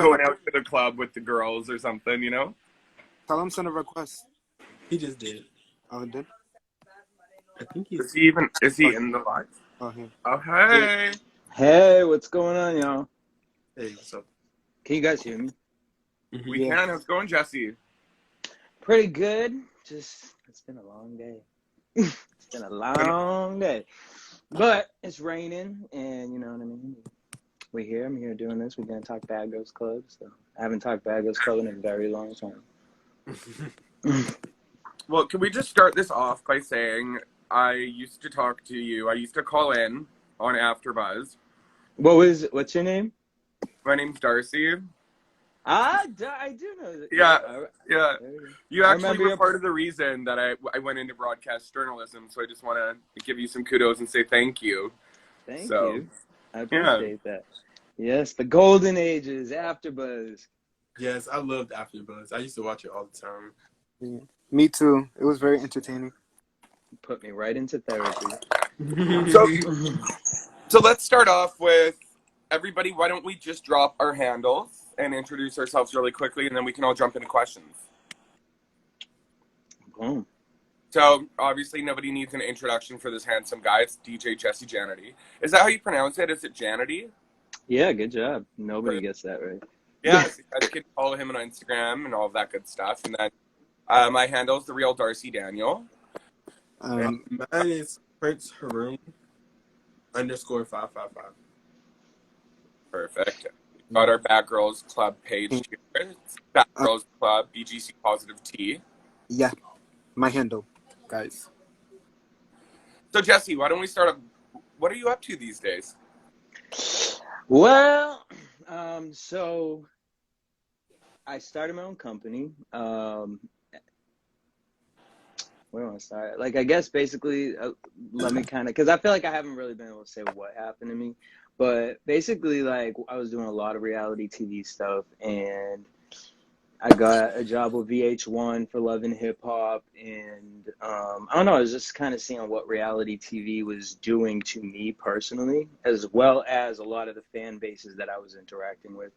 going out to the club with the girls or something, you know? Tell him send a request. He just did. Oh, he did? I think he's... Is he in the live? Oh, here. Oh, hey. Hey, what's going on, y'all? Hey, what's up? Can you guys hear me? We can. How's it going, Jesse? Pretty good. Just, it's been a long day. It's been a long day. But it's raining, and you know what I mean? We're here. I'm here doing this. We're going to talk Bad Girls Club. So I haven't talked Bad Girls Club in a very long time. Well, can we just start this off by saying I used to talk to you. I used to call in on AfterBuzz. What's your name? My name's Darcy. I do know that. Yeah. You actually were your... part of the reason that I went into broadcast journalism, so I just want to give you some kudos and say thank you. Thank you. I appreciate that. Yes, the golden ages, AfterBuzz. Yes, I loved AfterBuzz. I used to watch it all the time. Yeah. Me too. It was very entertaining. Put me right into therapy. So let's start off with everybody. Why don't we just drop our handles and introduce ourselves really quickly, and then we can all jump into questions. Boom. So obviously nobody needs an introduction for this handsome guy. It's DJ Jesse Janity. Is that how you pronounce it? Is it Janity? Yeah, good job. Nobody gets that right. Yeah, so you guys can follow him on Instagram and all of that good stuff. And then my handle is The Real Darcy Daniel. Mine is Prince Haroon _555. Perfect. We've got our Bad Girls Club page here. It's Bad Girls Club, BGC Positive T. Yeah, my handle, guys. So Jesse, why don't we start up? What are you up to these days? Well, so I started my own company. Where do I start? Like, I guess basically, let me kind of, because I feel like I haven't really been able to say what happened to me. But basically, like, I was doing a lot of reality TV stuff, and I got a job with VH1 for Love and Hip Hop, and I don't know, I was just kind of seeing what reality TV was doing to me personally, as well as a lot of the fan bases that I was interacting with.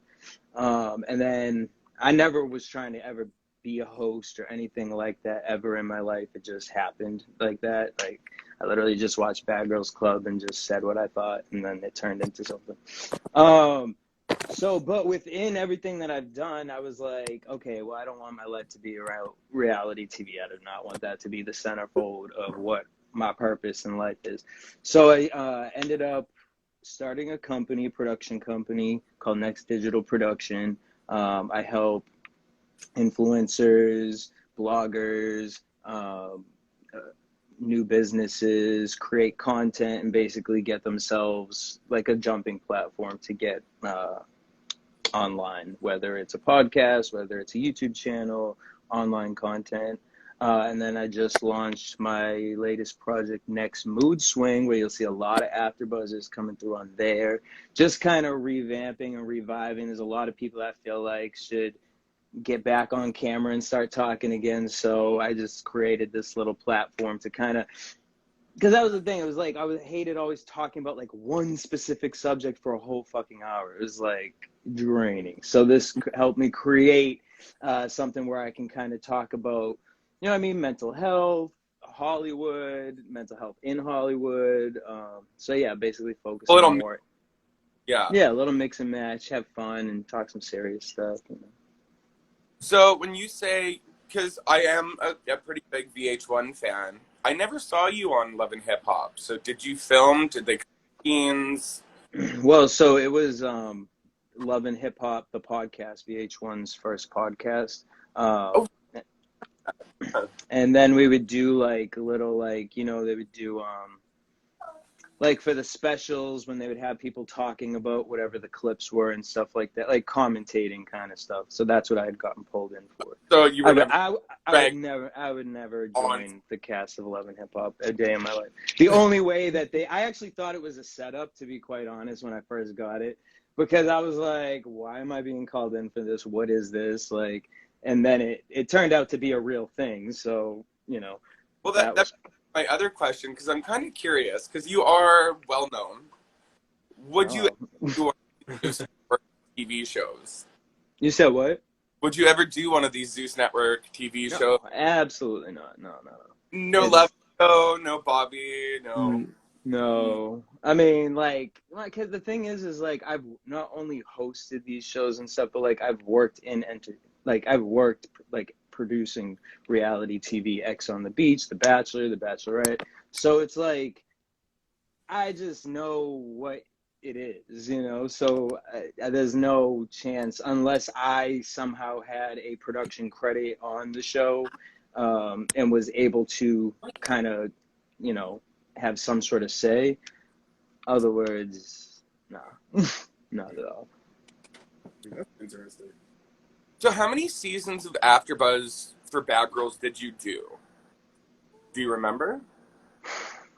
And then I never was trying to ever be a host or anything like that ever in my life. It just happened like that. Like, I literally just watched Bad Girls Club and just said what I thought, and then it turned into something. But within everything that I've done, I was like, okay, well, I don't want my life to be around reality TV. I do not want that to be the centerfold of what my purpose in life is. So I ended up starting a production company called Next Digital Production. I help influencers, bloggers, new businesses create content and basically get themselves like a jumping platform to get online, whether it's a podcast, whether it's a YouTube channel, online content. And then I just launched my latest project, Next Mood Swing, where you'll see a lot of AfterBuzzers coming through on there, just kind of revamping and reviving. There's a lot of people I feel like should get back on camera and start talking again. So I just created this little platform to kind of, because that was the thing. It was like, I hated always talking about like one specific subject for a whole fucking hour. It was like draining. So this helped me create something where I can kind of talk about, you know what I mean? Mental health, Hollywood, mental health in Hollywood. So yeah, basically focus on more. Yeah, a little mix and match, have fun and talk some serious stuff, you know. So when you say, because I am a pretty big VH1 fan, I never saw you on Love and Hip Hop. So did you film? Did they cut scenes? Well, so it was Love and Hip Hop, the podcast, VH1's first podcast. And then we would do like little, like, you know, they would do like for the specials when they would have people talking about whatever the clips were and stuff like that, like commentating kind of stuff. So that's what I had gotten pulled in for. So you were I would never join the cast of Love and Hip Hop a day in my life. The only way that I actually thought it was a setup, to be quite honest, when I first got it, because I was like, why am I being called in for this? What is this? Like, and then it turned out to be a real thing. So, you know. Well, that's my other question, because I'm kind of curious, because you are well known. Would you do TV shows? You said what? Would you ever do one of these Zeus Network TV No, shows? absolutely not. No. No love, It's no Bobby, no. no. I mean, cause the thing is like I've not only hosted these shows and stuff, but like I've worked I've worked like producing reality TV, X on the Beach, The Bachelor, The Bachelorette. So it's like I just know what it is, you know. So there's no chance unless I somehow had a production credit on the show, and was able to kind of, you know, have some sort of say. Other words, nah, not at all. That's interesting. So how many seasons of AfterBuzz for Bad Girls did you do? Do you remember?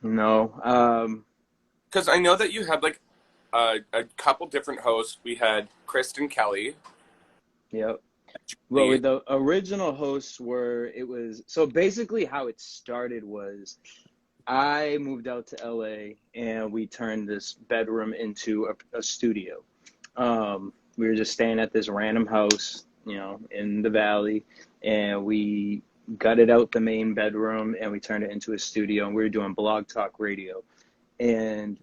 No. Because I know that you had like a couple different hosts. We had Kristen Kelly. Yep. Well, the original hosts so basically how it started was I moved out to LA and we turned this bedroom into a studio. We were just staying at this random house, you know, in the valley, and we gutted out the main bedroom and we turned it into a studio, and we were doing blog talk radio. And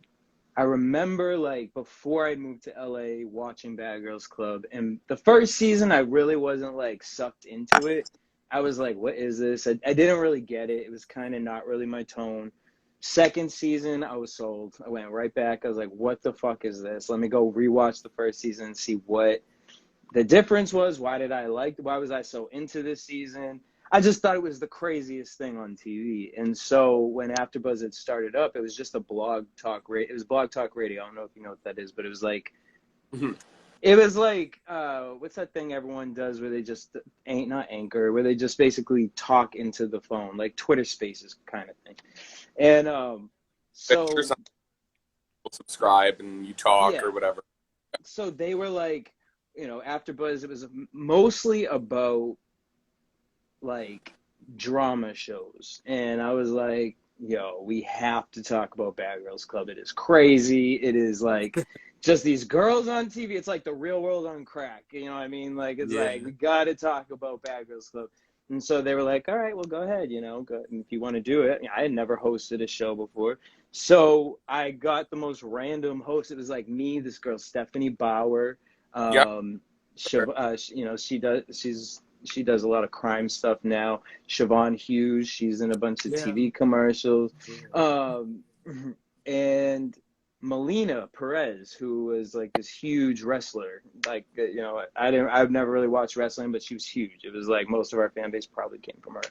I remember like before I moved to LA watching Bad Girls Club, and the first season I really wasn't like sucked into it. I was like, what is this? I didn't really get it. It was kind of not really my tone. Second season, I was sold. I went right back. I was like, what the fuck is this? Let me go rewatch the first season and see what the difference was. Why was I so into this season? I just thought it was the craziest thing on TV. And so when AfterBuzz had started up, it was just a blog talk radio. It was blog talk radio. I don't know if you know what that is, but it was like, it was like, what's that thing everyone does where they just not Anchor, where they just basically talk into the phone, like Twitter Spaces kind of thing. And so subscribe and you talk, yeah. or whatever. So they were like, you know, AfterBuzz, it was mostly about like drama shows, and I was like, yo, we have to talk about Bad Girls Club. It is crazy. It is like just these girls on TV. It's like the real world on crack, you know what I mean? Like it's like we gotta talk about Bad Girls Club. And so they were like, all right, well, go ahead, you know, go, if you want to do it. I had never hosted a show before, so I got the most random host. It was like me, this girl Stephanie Bauer. You know, she does a lot of crime stuff now. Siobhan Hughes, she's in a bunch of TV commercials. And Melina Perez, who was like this huge wrestler. Like, you know, I've never really watched wrestling, but she was huge. It was like most of our fan base probably came from her.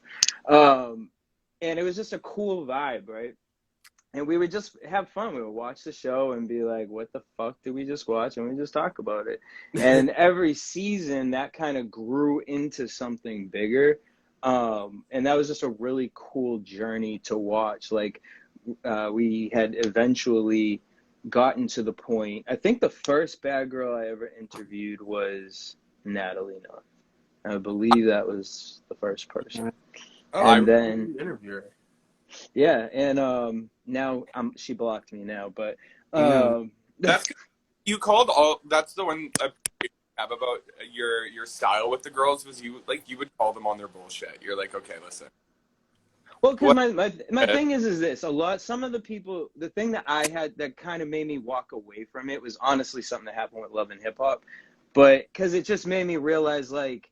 And it was just a cool vibe, right? And we would just have fun. We would watch the show and be like, what the fuck did we just watch? And we just talk about it. And every season that kind of grew into something bigger. And that was just a really cool journey to watch. Like, we had eventually gotten to the point. I think the first bad girl I ever interviewed was Natalie. I believe that was the first person. And then interviewer. Yeah, and now she blocked me now, but that's you called all. That's the one I have about your style with the girls was you would call them on their bullshit. You're like, okay, listen. Well, because my thing is this: some of the people, the thing that I had that kind of made me walk away from it was honestly something that happened with Love and Hip Hop, but because it just made me realize, like,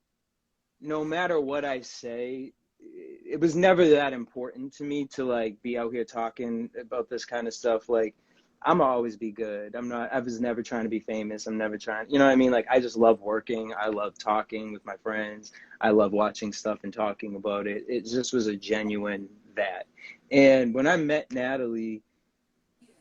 no matter what I say, it was never that important to me to like be out here talking about this kind of stuff. Like, I'm always be good. I was never trying to be famous. I'm never trying, you know what I mean? Like, I just love working. I love talking with my friends. I love watching stuff and talking about it. It just was a genuine that. And when I met Natalie,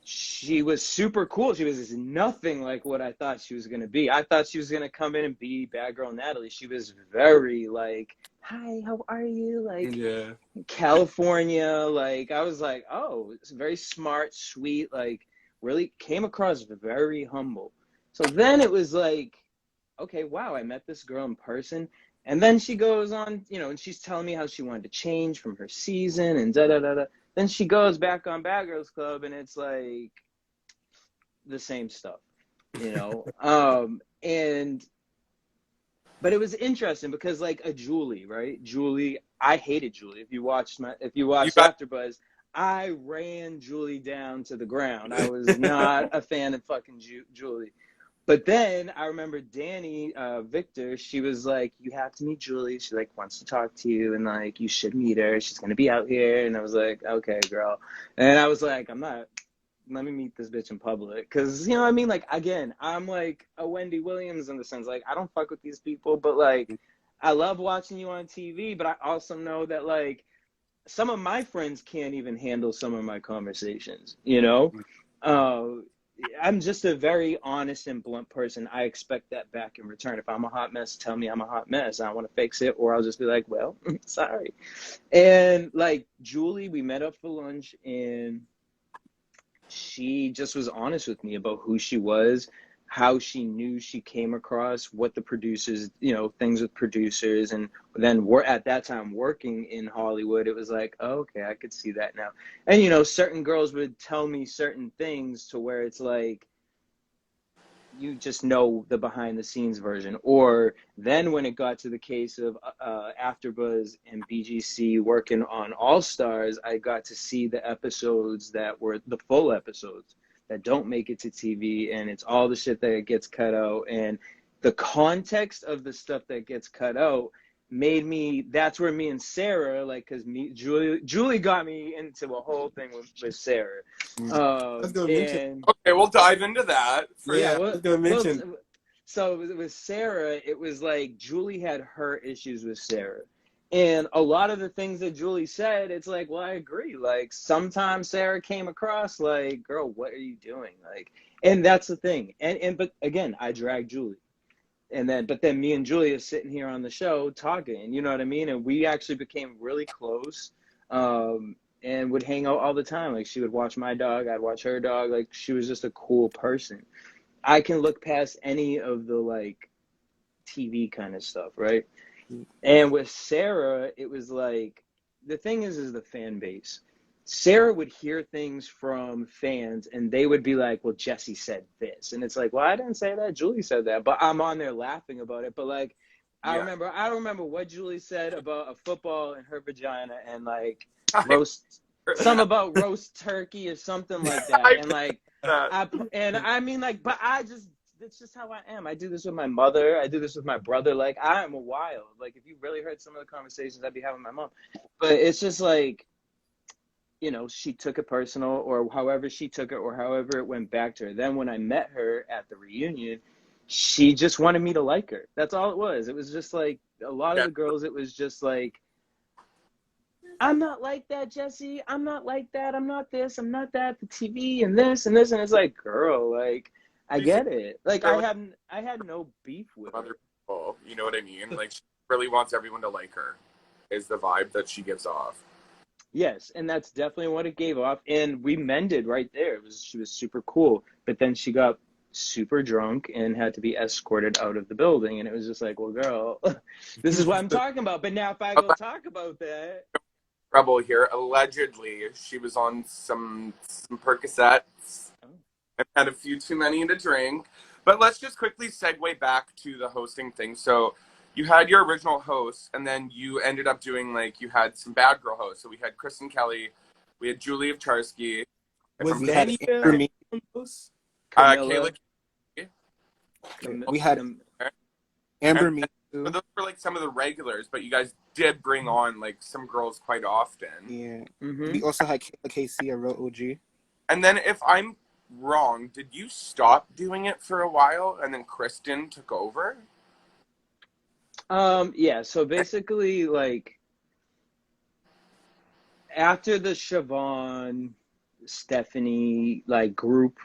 she was super cool. She was nothing like what I thought she was going to be. I thought she was going to come in and be Bad Girl Natalie. She was very like, hi, how are you? Like, California. Like, I was like, oh, it's very smart, sweet, like, really came across very humble. So then it was like, okay, wow, I met this girl in person. And then she goes on, you know, and she's telling me how she wanted to change from her season and da-da-da-da. Then she goes back on Bad Girls Club, and it's like the same stuff, you know? And But it was interesting because like a Julie, right? Julie, I hated Julie. If you watched You got AfterBuzz, I ran Julie down to the ground. I was not a fan of fucking Julie. But then I remember Danny, Victor, she was like, you have to meet Julie. She like wants to talk to you and like you should meet her. She's gonna be out here. And I was like, okay, girl. And I was like, let me meet this bitch in public. Cause you know what I mean? Like again, I'm like a Wendy Williams in the sense, like I don't fuck with these people, but like I love watching you on TV, but I also know that like some of my friends can't even handle some of my conversations, you know? I'm just a very honest and blunt person. I expect that back in return. If I'm a hot mess, tell me I'm a hot mess. I want to fix it, or I'll just be like, well, sorry. And like Julie, we met up for lunch and she just was honest with me about who she was, how she knew she came across, what the producers, you know, things with producers. And then we're at that time working in Hollywood. It was like, oh, okay, I could see that now. And, you know, certain girls would tell me certain things to where it's like, you just know the behind the scenes version. Or then when it got to the case of AfterBuzz and BGC working on All Stars, I got to see the episodes that were the full episodes that don't make it to TV, and it's all the shit that gets cut out. And the context of the stuff that gets cut out made me, that's where me and Sarah, like, because Julie got me into a whole thing with Sarah. Let's go mention. okay, we'll dive into that. Yeah, let's go mention. Well, so with Sarah, it was like Julie had her issues with Sarah. And a lot of the things that Julie said, it's like, well, I agree. Like, sometimes Sarah came across like, girl, what are you doing? Like, and that's the thing. But again, I dragged Julie. But then me and Julie are sitting here on the show talking, you know what I mean? And we actually became really close, and would hang out all the time. Like, she would watch my dog, I'd watch her dog. Like, she was just a cool person. I can look past any of the, like, TV kind of stuff, right? And with Sarah, it was like, the thing is the fan base. Sarah would hear things from fans and they would be like, well, Jesse said this. And it's like, well, I didn't say that. Julie said that. But I'm on there laughing about it. But like, I don't remember what Julie said about a football in her vagina and like something about roast turkey or something like that. And like, I mean, like, but it's just how I am. I do this with my mother. I do this with my brother. Like, I am a wild. Like, if you really heard some of the conversations I'd be having with my mom. But it's just like, you know, she took it personal, or however she took it, or however it went back to her. Then when I met her at the reunion, she just wanted me to like her. That's all it was. It was just like, a lot of the girls, it was just like, I'm not like that, Jesse. I'm not like that. I'm not this. I'm not that. The TV and this and this. And it's like, girl, like, I get it. Like, I had no beef with her. Other people, you know what I mean? Like, she really wants everyone to like her, is the vibe that she gives off. Yes, and that's definitely what it gave off. And we mended right there. She was super cool. But then she got super drunk and had to be escorted out of the building. And it was just like, well, girl, this is what I'm talking about. But now if I go talk about that. Trouble here. Allegedly, she was on some Percocets and had a few too many to drink. But let's just quickly segue back to the hosting thing. So you had your original hosts, and then you ended up doing, like, you had some bad girl hosts. So we had Kristen Kelly, we had Julie Ovcharsky. Was We had Danny Amber Me. Kayla. We had Amber Me. So those were, like, some of the regulars, but you guys did bring on, like, some girls quite often. Yeah. Mm-hmm. We also had Kayla KC, a real OG. And then, if I'm wrong, did you stop doing it for a while, and then Kristen took over? Yeah, so basically, like, after the Siobhan, Stephanie, like, group,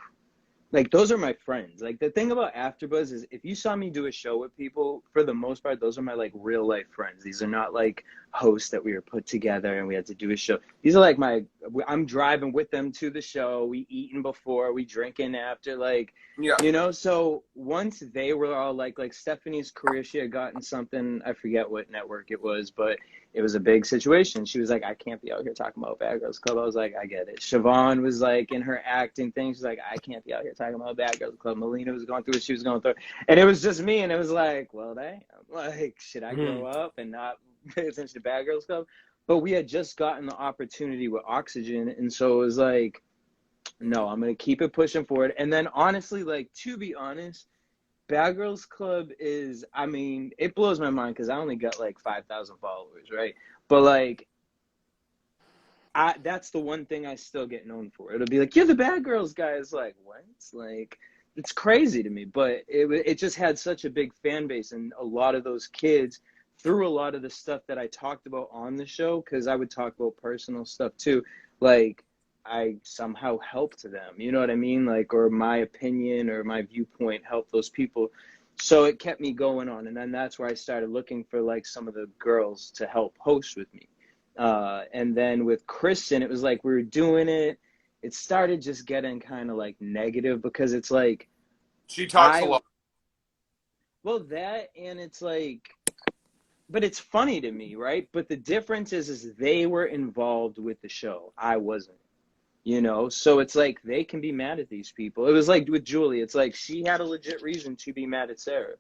like, those are my friends. Like, the thing about AfterBuzz is if you saw me do a show with people, for the most part, those are my, like, real life friends. These are not, like, hosts that we were put together and we had to do a show. These are, like, I'm driving with them to the show. We eating before, we drinking after, like, Yeah. you know? So once they were all, like Stephanie's career, she had gotten something, I forget what network it was, but it was a big situation. She was like, I can't be out here talking about Bad Girls Club. I was like, I get it. Siobhan was, like, in her acting thing. She's like, I can't be out here talking talking about Bad Girls Club. Melina was going through what she was going through. And it was just me, and it was like, well, damn. Like, should I grow up and not pay attention to Bad Girls Club? But we had just gotten the opportunity with Oxygen, and so it was like, no, I'm going to keep it pushing forward. And then, honestly, like, to be honest, Bad Girls Club is, I mean, it blows my mind because I only got, like, 5,000 followers, right? But, like, that's the one thing I still get known for. It'll be like, you're the Bad Girls guy. It's like, what? Like, it's crazy to me. But it just had such a big fan base, and a lot of those kids, through a lot of the stuff that I talked about on the show, because I would talk about personal stuff too, like, I somehow helped them, you know what I mean? Like, or my opinion or my viewpoint helped those people. So it kept me going on. And then that's where I started looking for, like, some of the girls to help host with me. And then with Kristen, it was like we were doing it. It started just getting kind of, like, negative because it's like, She talks a lot. Well, that, and it's like, but it's funny to me, right? But the difference is they were involved with the show. I wasn't. You know, so it's like they can be mad at these people. It was like with Julie, it's like she had a legit reason to be mad at Sarah.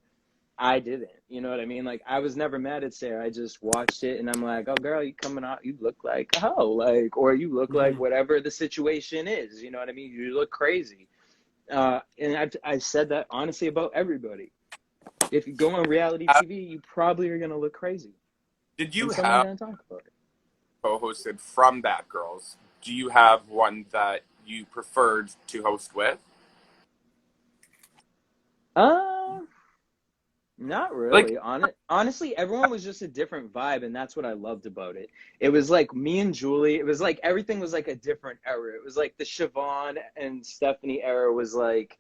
I didn't. You know what I mean? Like, I was never mad at Sarah. I just watched it and I'm like, oh, girl, you coming out, you look like a hoe, like, or you look like whatever the situation is. You know what I mean? You look crazy. And I said that honestly about everybody. If you go on reality TV, you probably are going to look crazy. Did you have have talk about it? co-hosted from Bad Girls? Do you have one that you preferred to host with? Not really. Honestly, everyone was just a different vibe, and that's what I loved about it. It was like me and Julie. It was like everything was like a different era. It was like the Siobhan and Stephanie era was like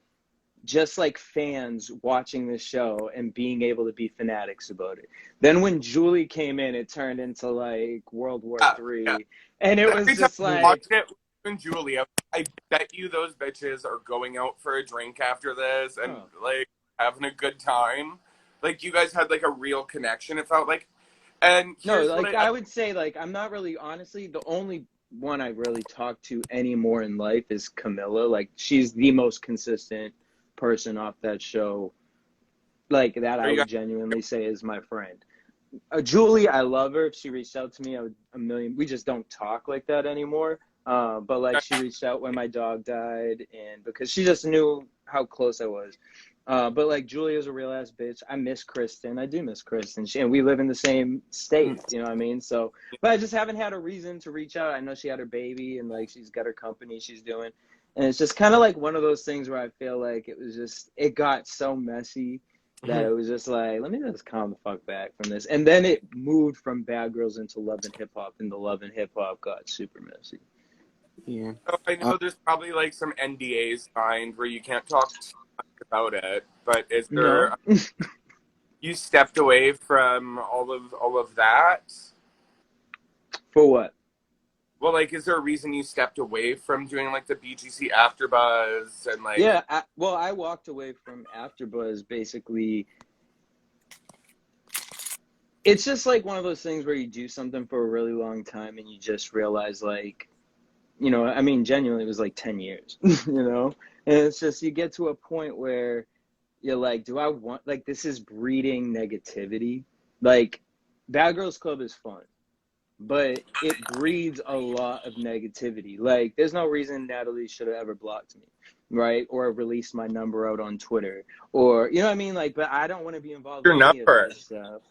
just like fans watching the show and being able to be fanatics about it. Then when Julie came in, it turned into like World War III. Yeah. And it was just like... Watch it and Julie, I bet you those bitches are going out for a drink after this and like having a good time. Like, you guys had like a real connection, it felt like. And no, like I would say, like, I'm not really, honestly, the only one I really talk to anymore in life is Camilla. Like, she's the most consistent person off that show, like, that I would genuinely say is my friend. Julie, I love her. If she reached out to me, I would we just don't talk like that anymore. But like, she reached out when my dog died, and because she just knew how close I was. But like, Julia's a real ass bitch. I miss Kristen. I do miss Kristen. And we live in the same state, you know what I mean? So, but I just haven't had a reason to reach out. I know she had her baby and like she's got her company she's doing. And it's just kind of like one of those things where I feel like it got so messy that it was just like, let me just calm the fuck back from this. And then it moved from Bad Girls into Love and Hip Hop, and the Love and Hip Hop got super messy. Yeah. So I know there's probably like some NDAs signed where you can't talk about it, but is there? No. You stepped away from all of that? For what? Well, like, is there a reason you stepped away from doing like the BGC AfterBuzz and like? Yeah, I walked away from AfterBuzz basically. It's just like one of those things where you do something for a really long time and you just realize, like, you know, I mean, genuinely, it was like 10 years, you know? And it's just, you get to a point where you're like, do I want, like, this is breeding negativity. Like, Bad Girls Club is fun, but it breeds a lot of negativity. Like, there's no reason Natalie should have ever blocked me, right? Or released my number out on Twitter. Or, you know what I mean? Like, but I don't want to be involved in any of this stuff.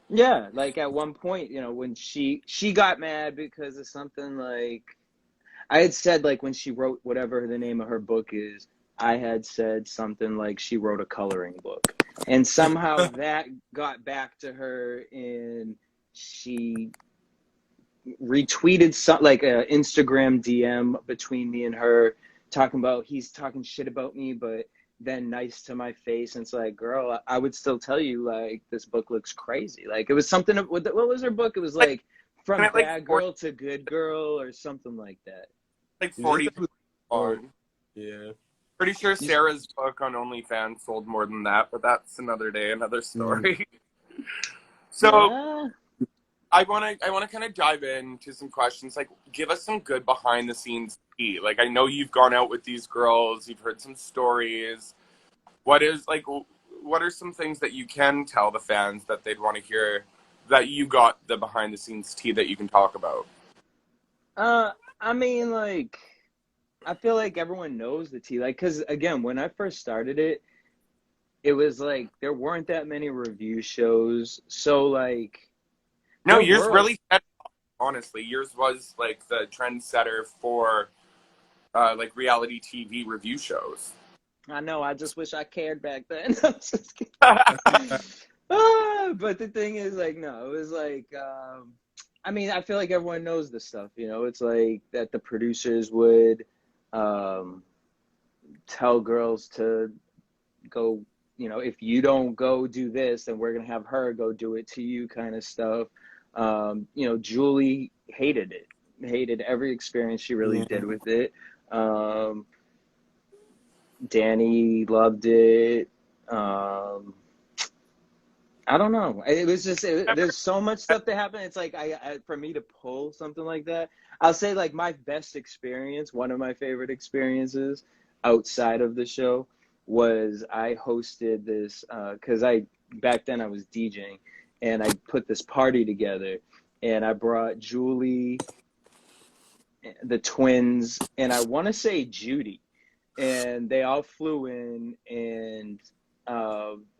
Yeah, like, at one point, you know, when she got mad because of something, like, I had said, like, when she wrote whatever the name of her book is, I had said something like she wrote a coloring book. And somehow that got back to her, and she retweeted like an Instagram DM between me and her, talking about, he's talking shit about me, but then nice to my face. And it's like, girl, I would still tell you, like, this book looks crazy. Like, it was something, what was her book? It was like From Bad Girl to Good Girl or something like that. Like 40 long. Yeah. Pretty sure Sarah's book on OnlyFans sold more than that, but that's another day, another story. So, I want to kind of dive into some questions. Like, give us some good behind the scenes tea. Like, I know you've gone out with these girls, you've heard some stories. What are some things that you can tell the fans that they'd want to hear, that you got the behind the scenes tea that you can talk about? I mean, like, I feel like everyone knows the tea. Like, because again, when I first started it, it was like there weren't that many review shows. So like, No, there yours were. really set, honestly. Yours was like the trendsetter for like reality TV review shows. I know. I just wish I cared back then. I'm just kidding. But the thing is, like, no, it was like, I mean, I feel like everyone knows this stuff. You know, it's like that the producers would tell girls to go. You know, if you don't go do this, then we're gonna have her go do it to you, kind of stuff. You know, Julie hated it, hated every experience she really did with it. Danny loved it. I don't know. It was just there's so much stuff that happened. It's like I for me to pull something like that, I'll say like my best experience, one of my favorite experiences outside of the show was I hosted this because back then I was DJing and I put this party together and I brought Julie, the twins, and I want to say Judy, and they all flew in and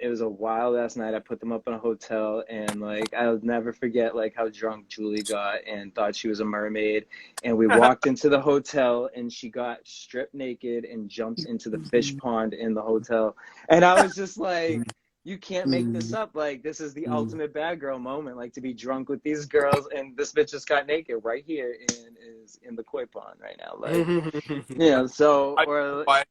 it was a wild ass night. I put them up in a hotel and like I'll never forget like how drunk Julie got and thought she was a mermaid, and we walked into the hotel and she got stripped naked and jumps into the fish pond in the hotel, and I was just like, you can't make this up. Like, this is the ultimate bad girl moment, like to be drunk with these girls and this bitch just got naked right here and is in the koi pond right now. Like, you know, so or I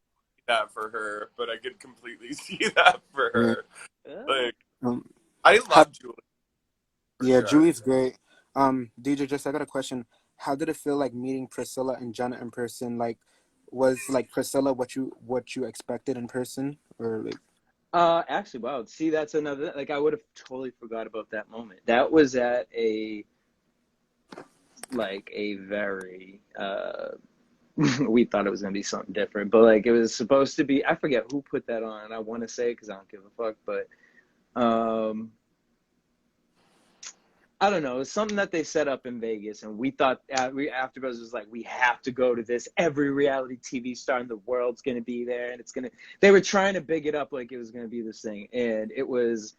that for her, but I could completely see that for her. Like, I love Julie. Yeah, sure. Julie's great. DJ, just I got a question. How did it feel like meeting Priscilla and Jenna in person? Like, was like Priscilla what you expected in person, or like? Actually, wow. See, that's another. Like, I would have totally forgot about that moment. That was at a very. We thought it was gonna be something different, but like it was supposed to be. I forget who put that on. I want to say because I don't give a fuck, but I don't know. It's something that they set up in Vegas, and we thought AfterBuzz was like, we have to go to this. Every reality TV star in the world's gonna be there, and it's gonna. They were trying to big it up like it was gonna be this thing, and it was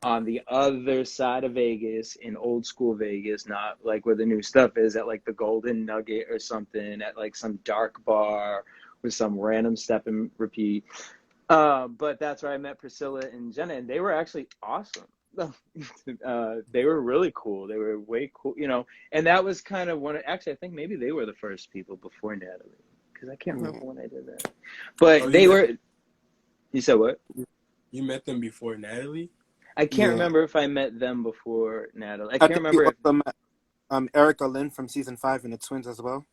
on the other side of Vegas, in old school Vegas, not like where the new stuff is, at like the Golden Nugget or something, at like some dark bar with some random step and repeat. But that's where I met Priscilla and Jenna, and they were actually awesome. They were really cool. They were way cool, you know, and that was kind of actually, I think maybe they were the first people before Natalie, because I can't remember when I did that. But they were, you said what? You met them before Natalie? I can't remember if I met them before Natalie. I can't remember. You also met Erica Lynn from season 5 and the twins as well.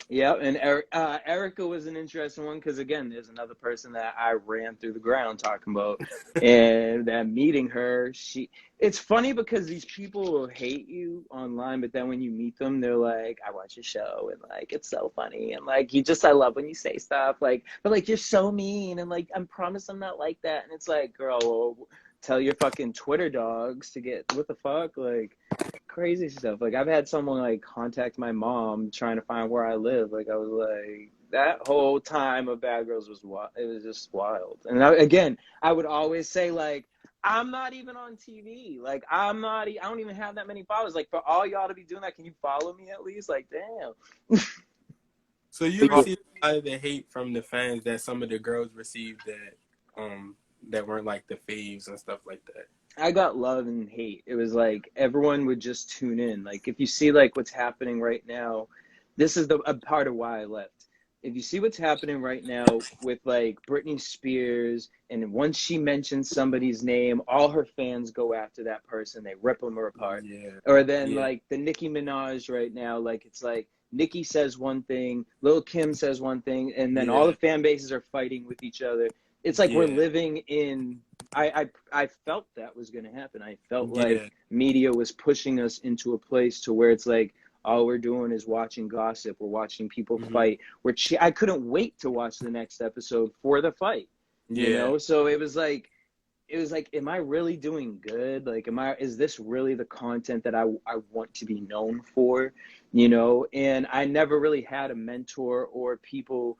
Yeah, and Erica was an interesting one because, again, there's another person that I ran through the ground talking about. And that meeting her, it's funny because these people will hate you online, but then when you meet them, they're like, I watch your show, and like, it's so funny. And like, I love when you say stuff, like, but like, you're so mean. And like, I promise I'm not like that. And it's like, girl, well, tell your fucking Twitter dogs to get, what the fuck? Like, crazy stuff. Like, I've had someone like contact my mom trying to find where I live. Like, I was like, that whole time of Bad Girls was wild. It was just wild. And again, I would always say, like, I'm not even on TV. Like, I don't even have that many followers. Like, for all y'all to be doing that, can you follow me at least? Like, damn. So you received a lot of the hate from the fans that some of the girls received that weren't like the faves and stuff like that. I got love and hate. It was like everyone would just tune in. Like, if you see like what's happening right now, this is a part of why I left. If you see what's happening right now with like Britney Spears, and once she mentions somebody's name, all her fans go after that person. They rip them apart. Yeah. Or then like the Nicki Minaj right now, like it's like Nicki says one thing, Lil Kim says one thing, and then all the fan bases are fighting with each other. it's like we're Yeah. living in, I felt that was going to happen. I felt Yeah. like media was pushing us into a place to where it's like, all we're doing is watching gossip. We're watching people fight. I couldn't wait to watch the next episode for the fight, you know? So it was like, am I really doing good? Like, is this really the content that I want to be known for, you know? And I never really had a mentor or people,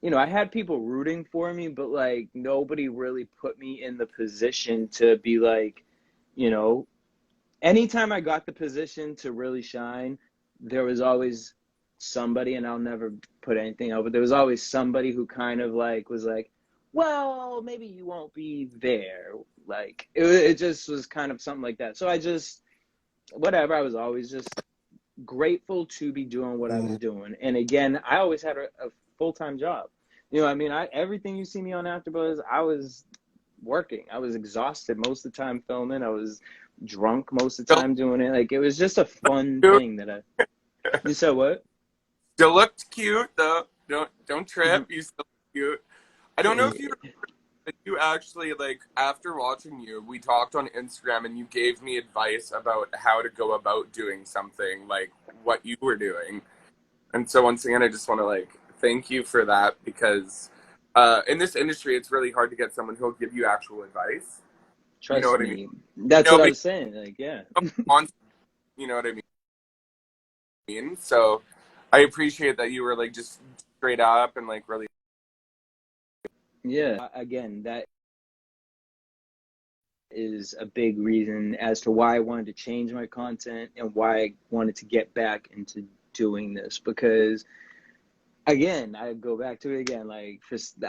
you know, I had people rooting for me, but like nobody really put me in the position to be like, you know, anytime I got the position to really shine, there was always somebody, and I'll never put anything out, but there was always somebody who kind of like was like, well, maybe you won't be there. Like it just was kind of something like that. So I just, whatever, I was always just grateful to be doing what I was doing. And again, I always had a full-time job. You know what I mean? Everything you see me on AfterBuzz, I was working. I was exhausted most of the time filming. I was drunk most of the time doing it. Like, it was just a fun thing that you said what? Still looked cute though. Don't trip. You still look cute. I don't know if you remember that you actually, like, after watching you, we talked on Instagram and you gave me advice about how to go about doing something, like what you were doing. And so once again, I just want to like thank you for that, because in this industry, it's really hard to get someone who'll give you actual advice. Trust you know what me. I mean? That's what I was saying. Like, yeah. You know what I mean? So I appreciate that you were like just straight up and like really. Yeah. Again, that is a big reason as to why I wanted to change my content and why I wanted to get back into doing this, because again, I go back to it again, like,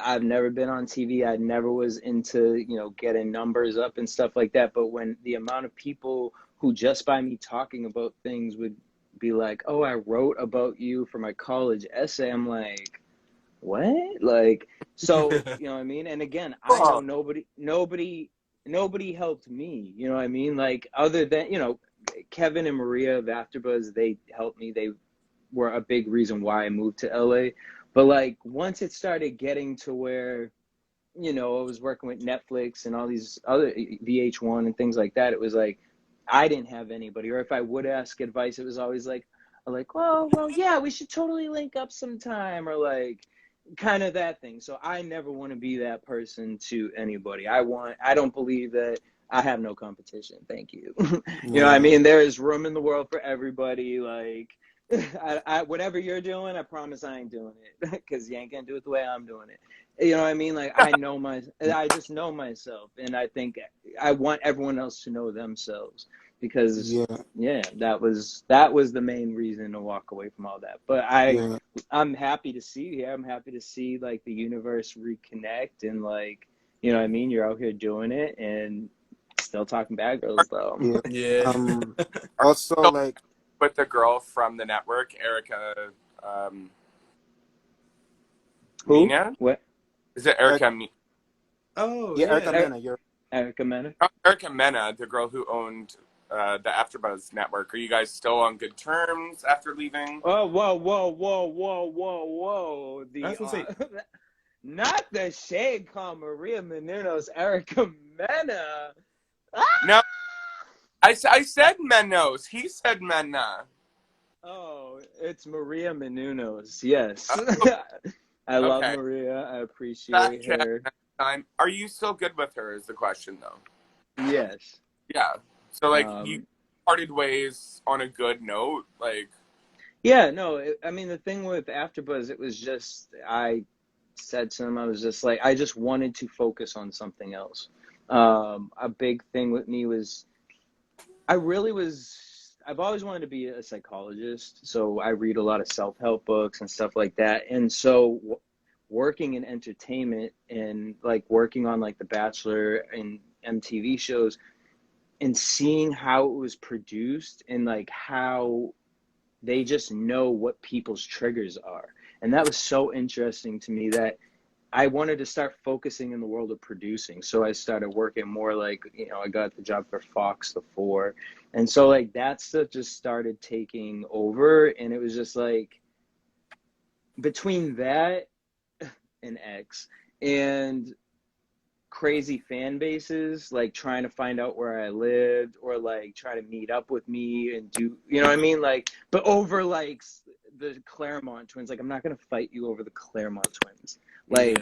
I've never been on TV. I never was into, you know, getting numbers up and stuff like that. But when the amount of people who just by me talking about things would be like, oh, I wrote about you for my college essay, I'm like, what? Like, so, you know what I mean? And again, I know nobody helped me, you know what I mean? Like, other than, you know, Kevin and Maria of AfterBuzz, they helped me. They were a big reason why I moved to LA. But like, once it started getting to where, you know, I was working with Netflix and all these other VH1 and things like that, it was like, I didn't have anybody. Or if I would ask advice, it was always like, well, yeah, we should totally link up sometime, or like kind of that thing. So I never want to be that person to anybody. I don't believe that I have no competition. Thank you. You know what I mean? There is room in the world for everybody. Like, whatever you're doing, I promise I ain't doing it, because you ain't gonna do it the way I'm doing it. You know what I mean? Like, I just know myself, and I think I want everyone else to know themselves, because that was the main reason to walk away from all that. But I'm happy to see you here. I'm happy to see like the universe reconnect, and like, you know what I mean? You're out here doing it and still talking bad girls though. Yeah. Also, like, with the girl from the network, Erica. Who? Mina? What? Is it Erica? Oh, yeah, yeah. Erica Mena. You're Erica Mena? Erica Mena, the girl who owned the AfterBuzz network. Are you guys still on good terms after leaving? Oh, whoa! That's what I say. Not the shade called Maria Menounos, Erica Mena. Ah! No, I said Menos. He said Mena. Oh, it's Maria Menounos. Yes. Oh, I love okay. Maria. I appreciate Fact check her. next time. Are you still good with her is the question, though. Yes. Yeah. So, like, you parted ways on a good note? Like... Yeah, no, I mean, the thing with AfterBuzz, it was just, I said to him, I was just like, I just wanted to focus on something else. A big thing with me was, I've always wanted to be a psychologist, so I read a lot of self-help books and stuff like that. And so working in entertainment and like working on like The Bachelor and MTV shows and seeing how it was produced and like how they just know what people's triggers are. And that was so interesting to me that I wanted to start focusing in the world of producing. So I started working more like, you know, I got the job for Fox, The Four. And so like that stuff just started taking over. And it was just like, between that and X, and crazy fan bases like trying to find out where I lived or like try to meet up with me and do, you know what I mean? Like, but over like the Claremont twins, like I'm not gonna fight you over the Claremont twins. Like,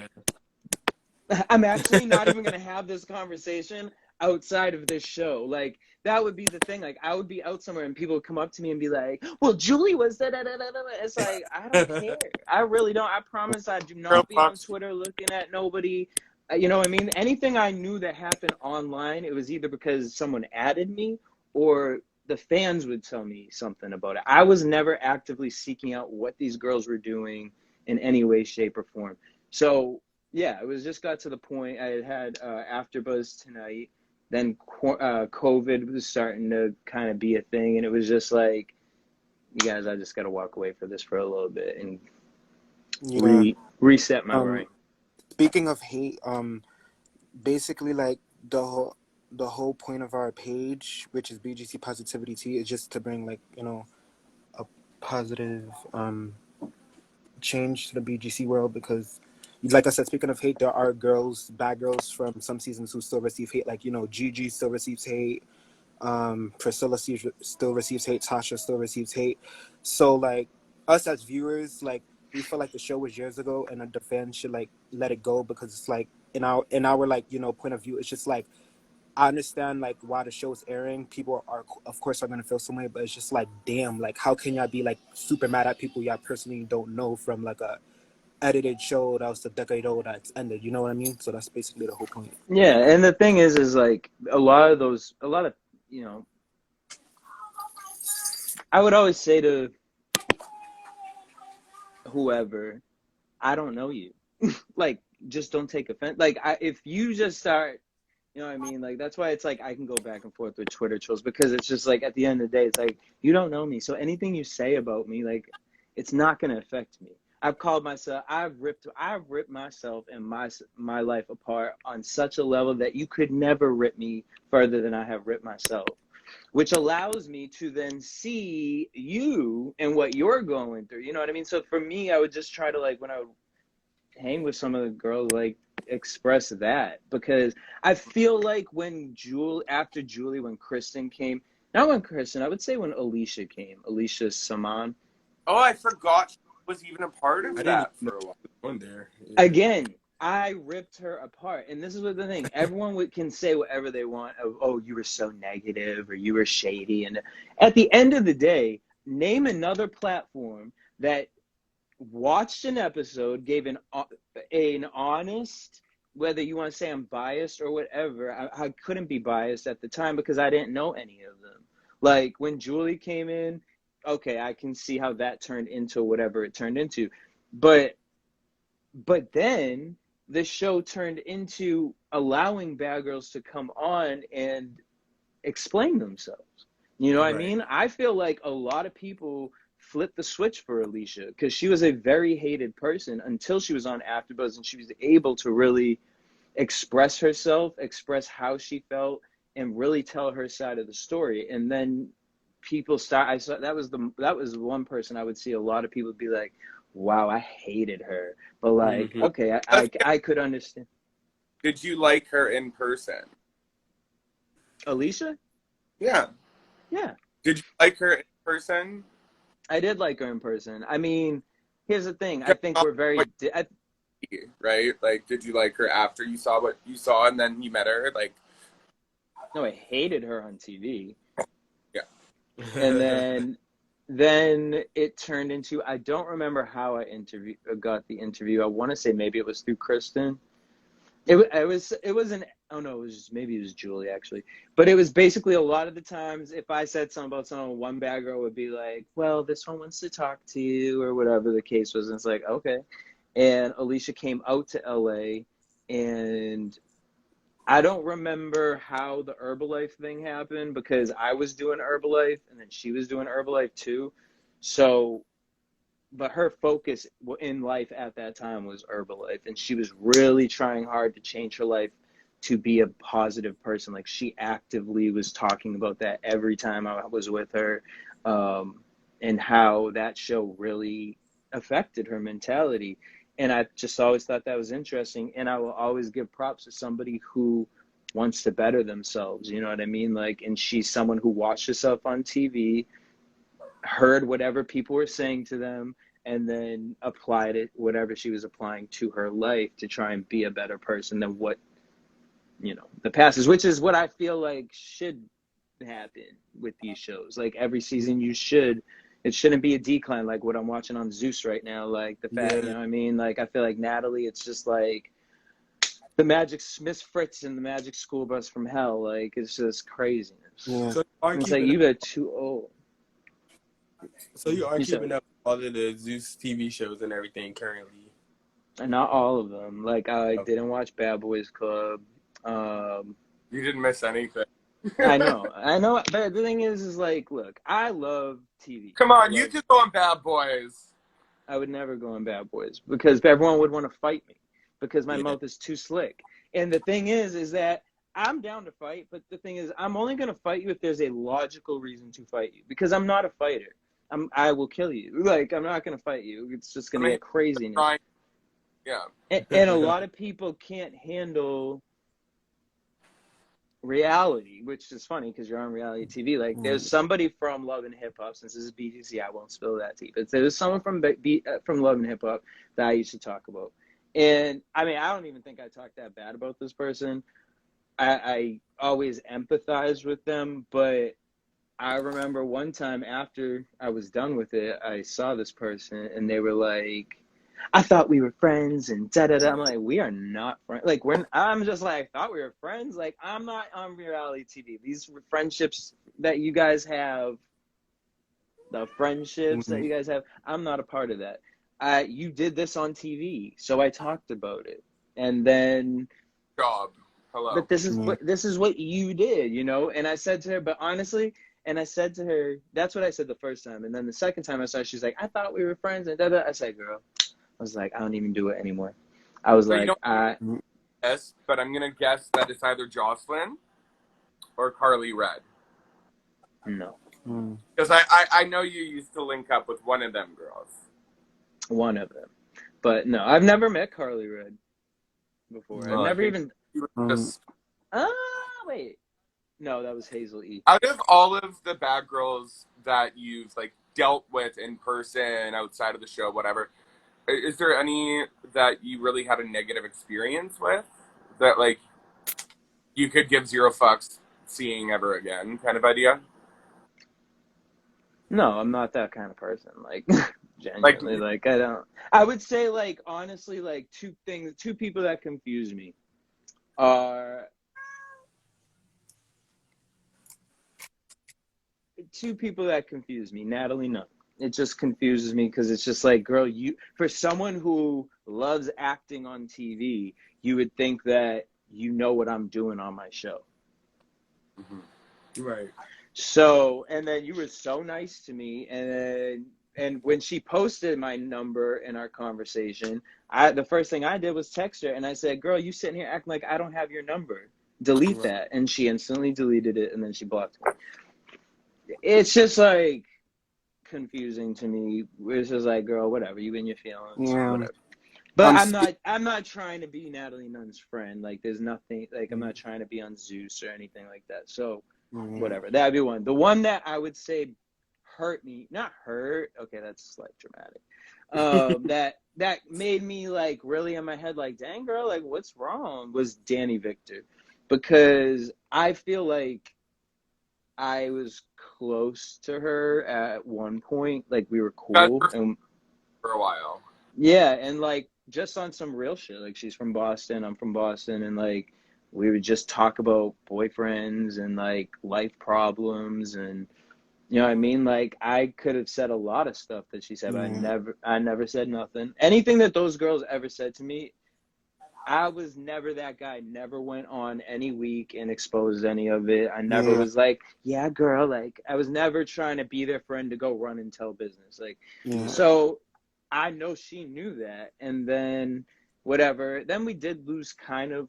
I'm actually not even gonna have this conversation outside of this show. Like, that would be the thing. Like, I would be out somewhere and people would come up to me and be like, "Well, Julie was da da da da da." It's like, I don't care. I really don't. I promise I do not be on Twitter looking at nobody. You know what I mean? Anything I knew that happened online, it was either because someone added me or the fans would tell me something about it. I was never actively seeking out what these girls were doing in any way, shape, or form. So yeah, it was just got to the point. I had AfterBuzz tonight. Then COVID was starting to kind of be a thing, and it was just like, you guys, I just got to walk away for this for a little bit and reset my brain. Speaking of hate, basically like the whole point of our page, which is BGC Positivity Tea, is just to bring like, you know, a positive change to the BGC world, because like I said, speaking of hate, there are girls, bad girls from some seasons who still receive hate. Like, you know, Gigi still receives hate. Priscilla still receives hate. Tasha still receives hate. So, like, us as viewers, like, we feel like the show was years ago and the fans should, like, let it go, because it's, like, in our like, you know, point of view, it's just, like, I understand, like, while the show's airing, people are, of course, are going to feel some way, but it's just, like, damn, like, how can y'all be, like, super mad at people y'all personally don't know from, like, a edited show that was a decade old that's ended, you know what I mean? So that's basically the whole point. Yeah, and the thing is like a lot of, you know, I would always say to whoever, I don't know you. Like, just don't take offense. Like, if you just start, you know what I mean? Like, that's why it's like I can go back and forth with Twitter trolls, because it's just like, at the end of the day, it's like, you don't know me. So anything you say about me, like, it's not going to affect me. I've ripped myself and my life apart on such a level that you could never rip me further than I have ripped myself, which allows me to then see you and what you're going through. You know what I mean? So for me, I would just try to, like, when I would hang with some of the girls, like, express that, because I feel like when Kristen came, not when Kristen, I would say when Alicia came, Alicia Saman. Oh, I forgot she was even a part of that for a while. On there. Yeah. Again, I ripped her apart. And this is what the thing, everyone can say whatever they want. Oh, you were so negative or you were shady. And at the end of the day, name another platform that watched an episode, gave an honest, whether you want to say I'm biased or whatever. I couldn't be biased at the time because I didn't know any of them. Like, when Julie came in, okay, I can see how that turned into whatever it turned into. But then the show turned into allowing bad girls to come on and explain themselves. You know what I mean? I feel like a lot of people flipped the switch for Alicia, because she was a very hated person until she was on AfterBuzz and she was able to really express herself, express how she felt, and really tell her side of the story. And then people that was one person I would see a lot of people be like, wow, I hated her, but like, okay, I could understand. Did you like her in person? Alicia? Yeah. Did you like her in person? I did like her in person. I mean, here's the thing, I think we're very right? Like, did you like her after you saw what you saw and then you met her? Like, no, I hated her on TV. Yeah. And then it turned into, I don't remember how I got the interview. I want to say maybe it was through Kristen. Maybe it was Julie, actually. But it was basically, a lot of the times, if I said something about someone, one bad girl would be like, well, this one wants to talk to you, or whatever the case was. And it's like, okay. And Alicia came out to LA, and I don't remember how the Herbalife thing happened, because I was doing Herbalife and then she was doing Herbalife too. So, but her focus in life at that time was Herbalife, and she was really trying hard to change her life to be a positive person. Like, she actively was talking about that every time I was with her, and how that show really affected her mentality. And I just always thought that was interesting. And I will always give props to somebody who wants to better themselves. You know what I mean? Like, and she's someone who watched herself on TV, heard whatever people were saying to them, and then applied it, whatever she was applying to her life to try and be a better person than what, you know, the past is, which is what I feel like should happen with these shows. Like every season it shouldn't be a decline like what I'm watching on Zeus right now. Like the fact, you know what I mean? Like I feel like Natalie, it's just like the magic Miss Fritz and the magic school bus from hell. Like it's just craziness. Yeah. So it's like you got too old. So you are keeping up with all of the Zeus TV shows and everything currently? And not all of them. Like I didn't watch Bad Boys Club. You didn't miss anything. I know. But the thing is like, look, I love TV. Come on, you could go on Bad Boys. I would never go on Bad Boys because everyone would want to fight me because my mouth is too slick. And the thing is that I'm down to fight, but the thing is, I'm only going to fight you if there's a logical reason to fight you because I'm not a fighter. I will kill you. Like, I'm not going to fight you. It's just going to get craziness. Yeah. And a lot of people can't handle reality, which is funny because you're on reality TV. Like, there's somebody from Love and Hip Hop, since this is BGC, I won't spill that tea, but there's someone from Love and Hip Hop that I used to talk about. And, I mean, I don't even think I talk that bad about this person. I always empathize with them, but I remember one time after I was done with it, I saw this person and they were like, I thought we were friends and da-da-da. I'm like, we are not friends. Like, I'm just like, I thought we were friends. Like, I'm not on reality TV. These friendships that you guys have, the friendships that you guys have, I'm not a part of that. You did this on TV, so I talked about it. And then... Job. Hello. But this is what you did, you know? And I said to her, but honestly... And I said to her, that's what I said the first time. And then the second time I saw her, she's like, I thought we were friends. And da-da. I said, girl, I was like, I don't even do it anymore. I was like, yes, but I'm going to guess that it's either Jocelyn or Carly Red. No. Because I know you used to link up with one of them girls. One of them. But no, I've never met Carly Red before. I've never even... wait. No, that was Hazel E. Out of all of the bad girls that you've like dealt with in person, outside of the show, whatever, is there any that you really had a negative experience with that like you could give zero fucks seeing ever again kind of idea? No, I'm not that kind of person. Like genuinely, like I don't. I would say like honestly, like two people that confuse me are. Two people that confuse me. Natalie, no. It just confuses me because it's just like, girl, for someone who loves acting on TV, you would think that you know what I'm doing on my show. Right. So, and then you were so nice to me, and when she posted my number in our conversation, the first thing I did was text her, and I said, girl, you sitting here acting like I don't have your number. Delete that. And she instantly deleted it, and then she blocked me. It's just like confusing to me. It's just like, girl, whatever, you in your feelings, whatever. But I'm not trying to be Natalie Nunn's friend. Like, there's nothing, like, I'm not trying to be on Zeus or anything like that. So, whatever. That'd be one. The one that I would say hurt me, not hurt. Okay, that's like dramatic. That made me like really in my head, like, dang, girl, like, what's wrong? Was Danny Victor, because I feel like I was close to her at one point. Like, we were cool and for a while. Yeah, and like just on some real shit. Like, she's from Boston, I'm from Boston, and like we would just talk about boyfriends and like life problems, and you know what I mean? Like, I could have said a lot of stuff that she said, but I never said nothing. Anything that those girls ever said to me, I was never that guy. Never went on any week and exposed any of it. I never was like, yeah, girl. Like, I was never trying to be their friend to go run and tell business. Like, so I know she knew that. And then whatever. Then we did lose kind of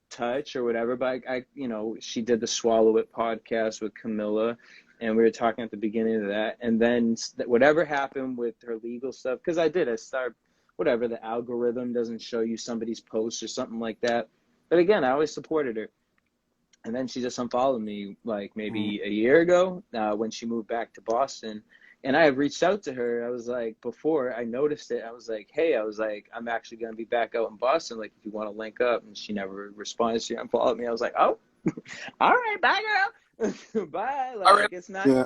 touch or whatever. But I you know, she did the Swallow It podcast with Camilla, and we were talking at the beginning of that. And then whatever happened with her legal stuff, because I started whatever, the algorithm doesn't show you somebody's post or something like that. But again, I always supported her. And then she just unfollowed me like maybe a year ago when she moved back to Boston. And I had reached out to her. I was like, before I noticed it, I was like, hey, I was like, I'm actually going to be back out in Boston. Like, if you want to link up. And she never responded. She unfollowed me. I was like, oh, all right, bye, girl. Bye. Like, All right. it's not, Yeah.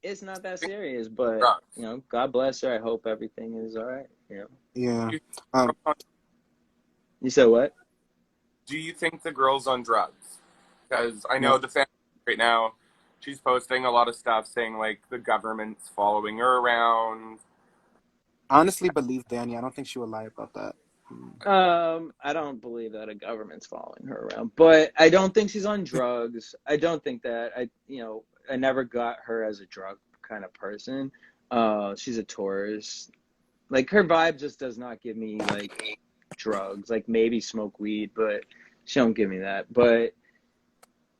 it's not that serious. But, Drugs. you know, God bless her. I hope everything is all right. You know? Yeah. You said what? Do you think the girl's on drugs? Because I know the fan right now, she's posting a lot of stuff saying like the government's following her around. Honestly, believe Danny. I don't think she would lie about that. I don't believe that a government's following her around, but I don't think she's on drugs. I don't think that. I never got her as a drug kind of person. She's a tourist. Like, her vibe just does not give me like drugs. Like, maybe smoke weed, but she don't give me that. But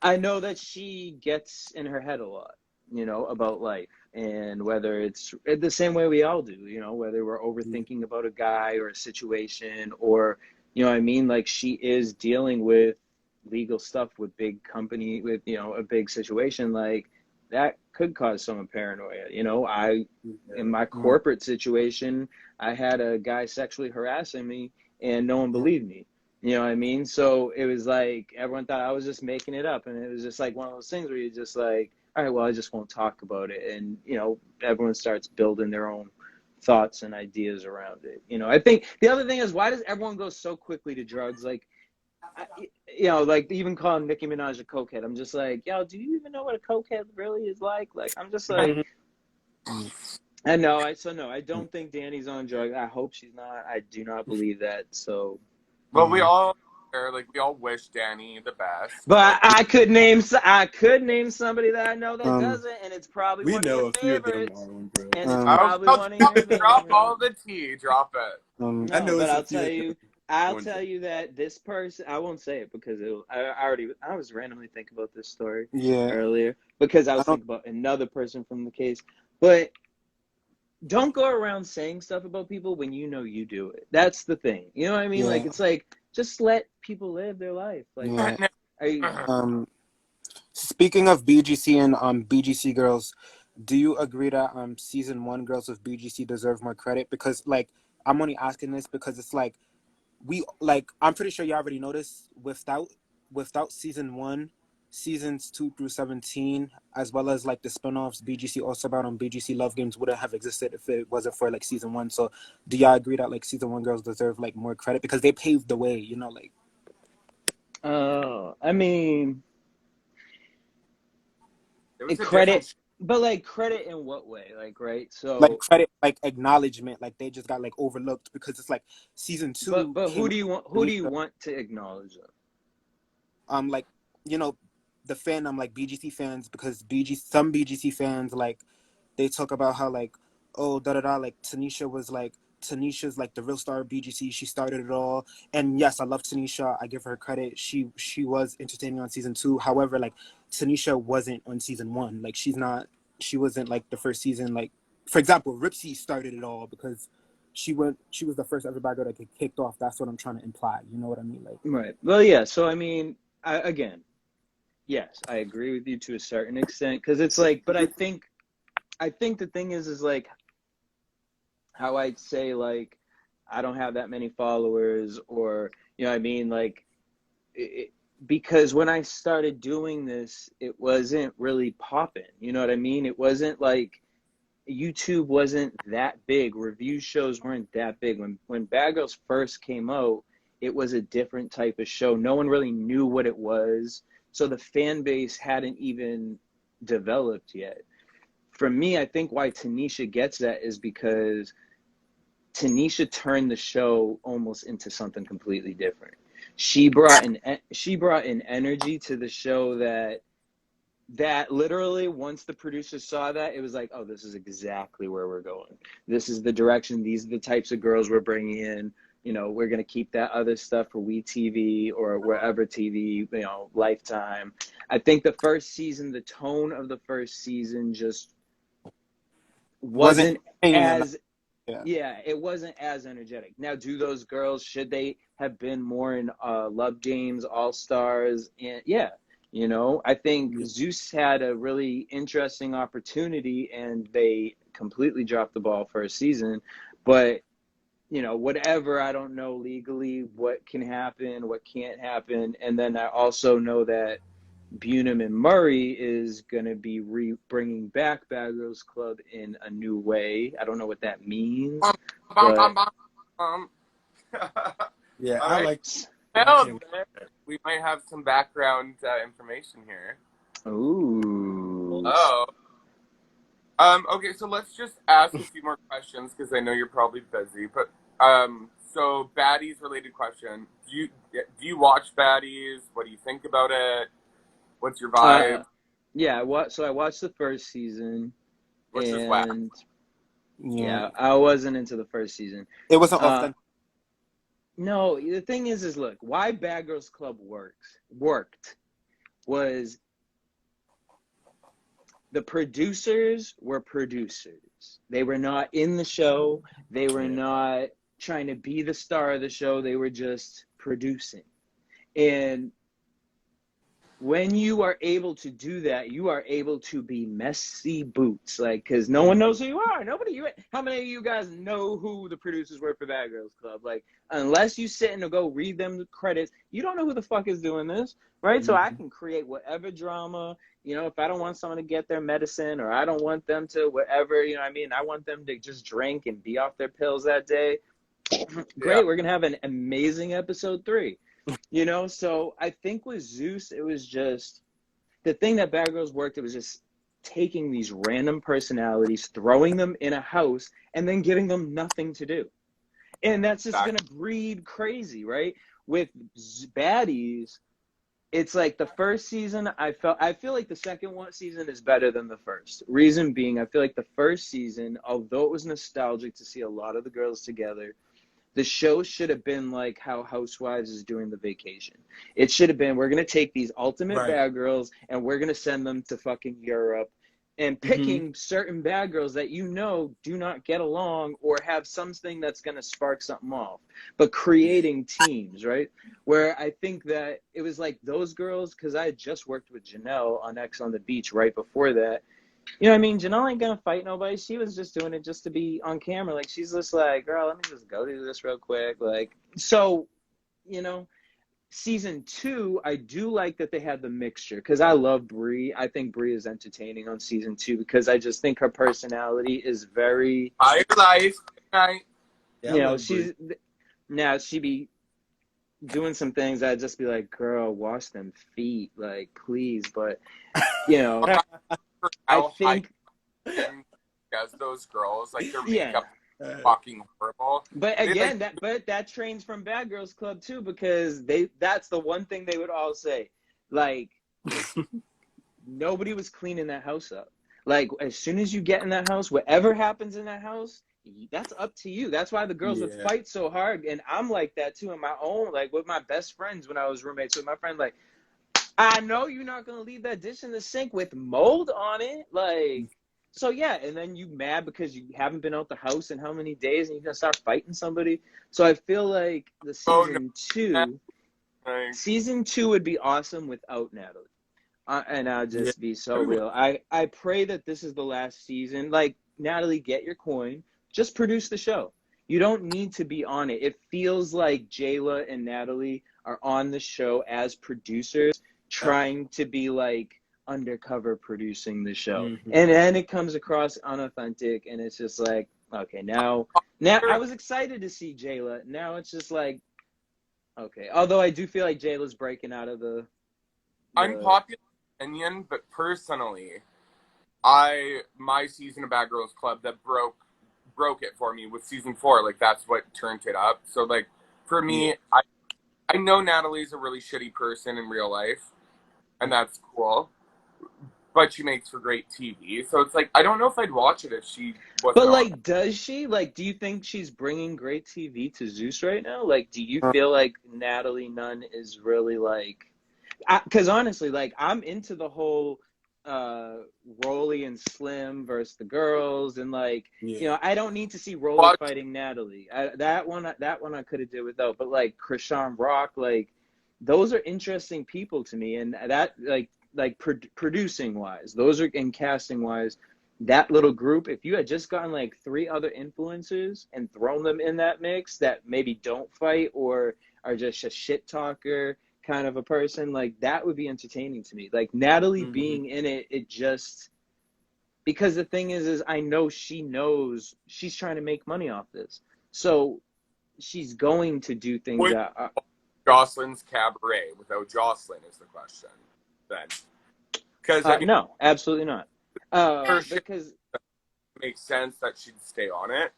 I know that she gets in her head a lot, you know, about life, and whether it's the same way we all do, you know, whether we're overthinking about a guy or a situation, or, you know what I mean? Like, she is dealing with legal stuff with big company, with, you know, a big situation like that could cause some paranoia. You know, in my corporate situation, I had a guy sexually harassing me and no one believed me. You know what I mean? So it was like everyone thought I was just making it up. And it was just like one of those things where you're just like, all right, well, I just won't talk about it. And, you know, everyone starts building their own thoughts and ideas around it. You know, I think the other thing is, why does everyone go so quickly to drugs? Like, you know, like even calling Nicki Minaj a cokehead. I'm just like, yo, do you even know what a cokehead really is like? Like, I'm just like, I know. No, I don't think Danny's on drugs. I hope she's not. I do not believe that. So. Well, we all wish Danny the best. But I could name somebody that I know that doesn't, and it's probably We one know of a your few of them, favorites. Marlon, bro. And it's probably one of your favorites. Drop all the tea. Drop it. No, I know but it's a I'll few tell of you, them. I'll tell you that this person, I won't say it because I was randomly thinking about this story earlier because I was thinking about another person from the case. But don't go around saying stuff about people when you know you do it. That's the thing. You know what I mean? Like, it's like, just let people live their life. Like, speaking of BGC and BGC girls, do you agree that season 1 girls of BGC deserve more credit? Because like, I'm only asking this because it's like, I'm pretty sure you already noticed without season 1, seasons 2 through 17, as well as like the spinoffs BGC also about on BGC Love Games wouldn't have existed if it wasn't for like season 1. So do y'all agree that like season 1 girls deserve like more credit because they paved the way, you know, like? I mean, credit, but like credit in what way? Like, right? So like credit, like acknowledgement, like they just got like overlooked because it's like season 2. But who do you want to acknowledge them? Like, you know, the fandom, like BGC fans, because some BGC fans, like, they talk about how like, oh, like Tanisha's like the real star of BGC. She started it all, and yes, I love Tanisha. I give her credit. She was entertaining on season 2. However, like Tanisha wasn't on season 1. Like she wasn't like the first season. Like, for example, Ripsy started it all because she was the first ever bad girl that get kicked off. That's what I'm trying to imply. You know what I mean? Like, right. Well, yeah. So I mean, again, yes, I agree with you to a certain extent because it's like, but I think the thing is like how I'd say like I don't have that many followers, or you know what I mean, like because when I started doing this, it wasn't really popping. You know what I mean? It wasn't like YouTube wasn't that big. Review shows weren't that big. When Bad Girls first came out, it was a different type of show. No one really knew what it was. So the fan base hadn't even developed yet. For me, I think why Tanisha gets that is because Tanisha turned the show almost into something completely different. She brought an energy to the show that literally once the producers saw that, it was like, oh, this is exactly where we're going. This is the direction. These are the types of girls we're bringing in. You know, we're going to keep that other stuff for WeTV or wherever TV, you know, Lifetime. I think the first season, the tone of the first season just wasn't as Yeah, it wasn't as energetic. Now, do those girls, should they have been more in Love Games, All Stars? And yeah, you know, I think Zeus had a really interesting opportunity and they completely dropped the ball for a season. But, you know, whatever, I don't know legally what can happen, what can't happen. And then I also know that Bunham and Murray is going to be bringing back Bad Girls Club in a new way. I don't know what that means. Yeah, All I right. like. Well, we might have some background information here. Ooh. Oh. Okay, so let's just ask a few more questions because I know you're probably busy. But so Baddies related question: Do you watch Baddies? What do you think about it? What's your vibe? Yeah, so I watched the first season, Which is whack. and yeah, I wasn't into the first season. It wasn't often. No, the thing is look, why Bad Girls Club worked was the producers were producers. They were not in the show. They were not trying to be the star of the show. They were just producing. And when you are able to do that, you are able to be messy boots, like, because no one knows who you are. How many of you guys know who the producers were for Bad Girls Club? Like, unless you sit and go read them the credits, you don't know who the fuck is doing this, right? So I can create whatever drama, you know, if I don't want someone to get their medicine or I don't want them to whatever, you know what I mean? I want them to just drink and be off their pills that day. Great, we're going to have an amazing episode 3. You know, so I think with Zeus, it was just the thing that Bad Girls worked. It was just taking these random personalities, throwing them in a house, and then giving them nothing to do. And that's just going to breed crazy, right? With Baddies, it's like the first season, I feel like the second season is better than the first. Reason being, I feel like the first season, although it was nostalgic to see a lot of the girls together, the show should have been like how Housewives is doing The Vacation. It should have been, we're going to take these ultimate bad girls and we're going to send them to fucking Europe and picking certain bad girls that you know do not get along or have something that's going to spark something off, but creating teams, right? Where I think that it was like those girls, because I had just worked with Janelle on X on the Beach right before that. You know what I mean? Janelle ain't gonna fight nobody. She was just doing it just to be on camera. Like, she's just like, girl, let me just go do this real quick. Like, so, you know, season 2, I do like that they had the mixture because I love Brie. I think Brie is entertaining on season 2 because I just think her personality is very. High life. Right. You know, she be doing some things I'd just be like, girl, wash them feet, like, please. But, you know. I think as those girls, like, their makeup is fucking horrible. But again, that trains from Bad Girls Club too, because that's the one thing they would all say. Like, nobody was cleaning that house up. Like, as soon as you get in that house, whatever happens in that house, that's up to you. That's why the girls would fight so hard. And I'm like that too in my own, like with my best friends when I was roommates with my friend, like, I know you're not going to leave that dish in the sink with mold on it. Like, so yeah. And then you mad because you haven't been out the house in how many days and you're going to start fighting somebody. So I feel like the season two would be awesome without Natalie. And I'll just be so real. I pray that this is the last season. Like, Natalie, get your coin. Just produce the show. You don't need to be on it. It feels like Jayla and Natalie are on the show as producers, trying to be like undercover producing the show. And then it comes across unauthentic and it's just like, okay, now I was excited to see Jayla. Now it's just like, okay. Although I do feel like Jayla's breaking out of the unpopular opinion, but personally, my season of Bad Girls Club that broke it for me was season 4. Like, that's what turned it up. So, like, for me, I know Natalie's a really shitty person in real life, and that's cool. But she makes for great TV. So it's like, I don't know if I'd watch it if she wasn't. But, like, does she? Like, do you think she's bringing great TV to Zeus right now? Like, do you feel like Natalie Nunn is really, like... Because honestly, like, I'm into the whole Rolly and Slim versus the girls, and like, Yeah. you know, I don't need to see Rolly What? fighting Natalie. That one I could have did without. But like Krishan Rock, like those are interesting people to me, and that like producing wise, those are, and casting wise, that little group. If you had just gotten like 3 other influencers and thrown them in that mix that maybe don't fight or are just a shit talker kind of a person, like that would be entertaining to me. Like Natalie being in it, it just, because the thing is I know she knows she's trying to make money off this, so she's going to do things Would that Jocelyn's cabaret without Jocelyn is the question then, because I mean, no, absolutely not. Because it makes sense that she'd stay on it.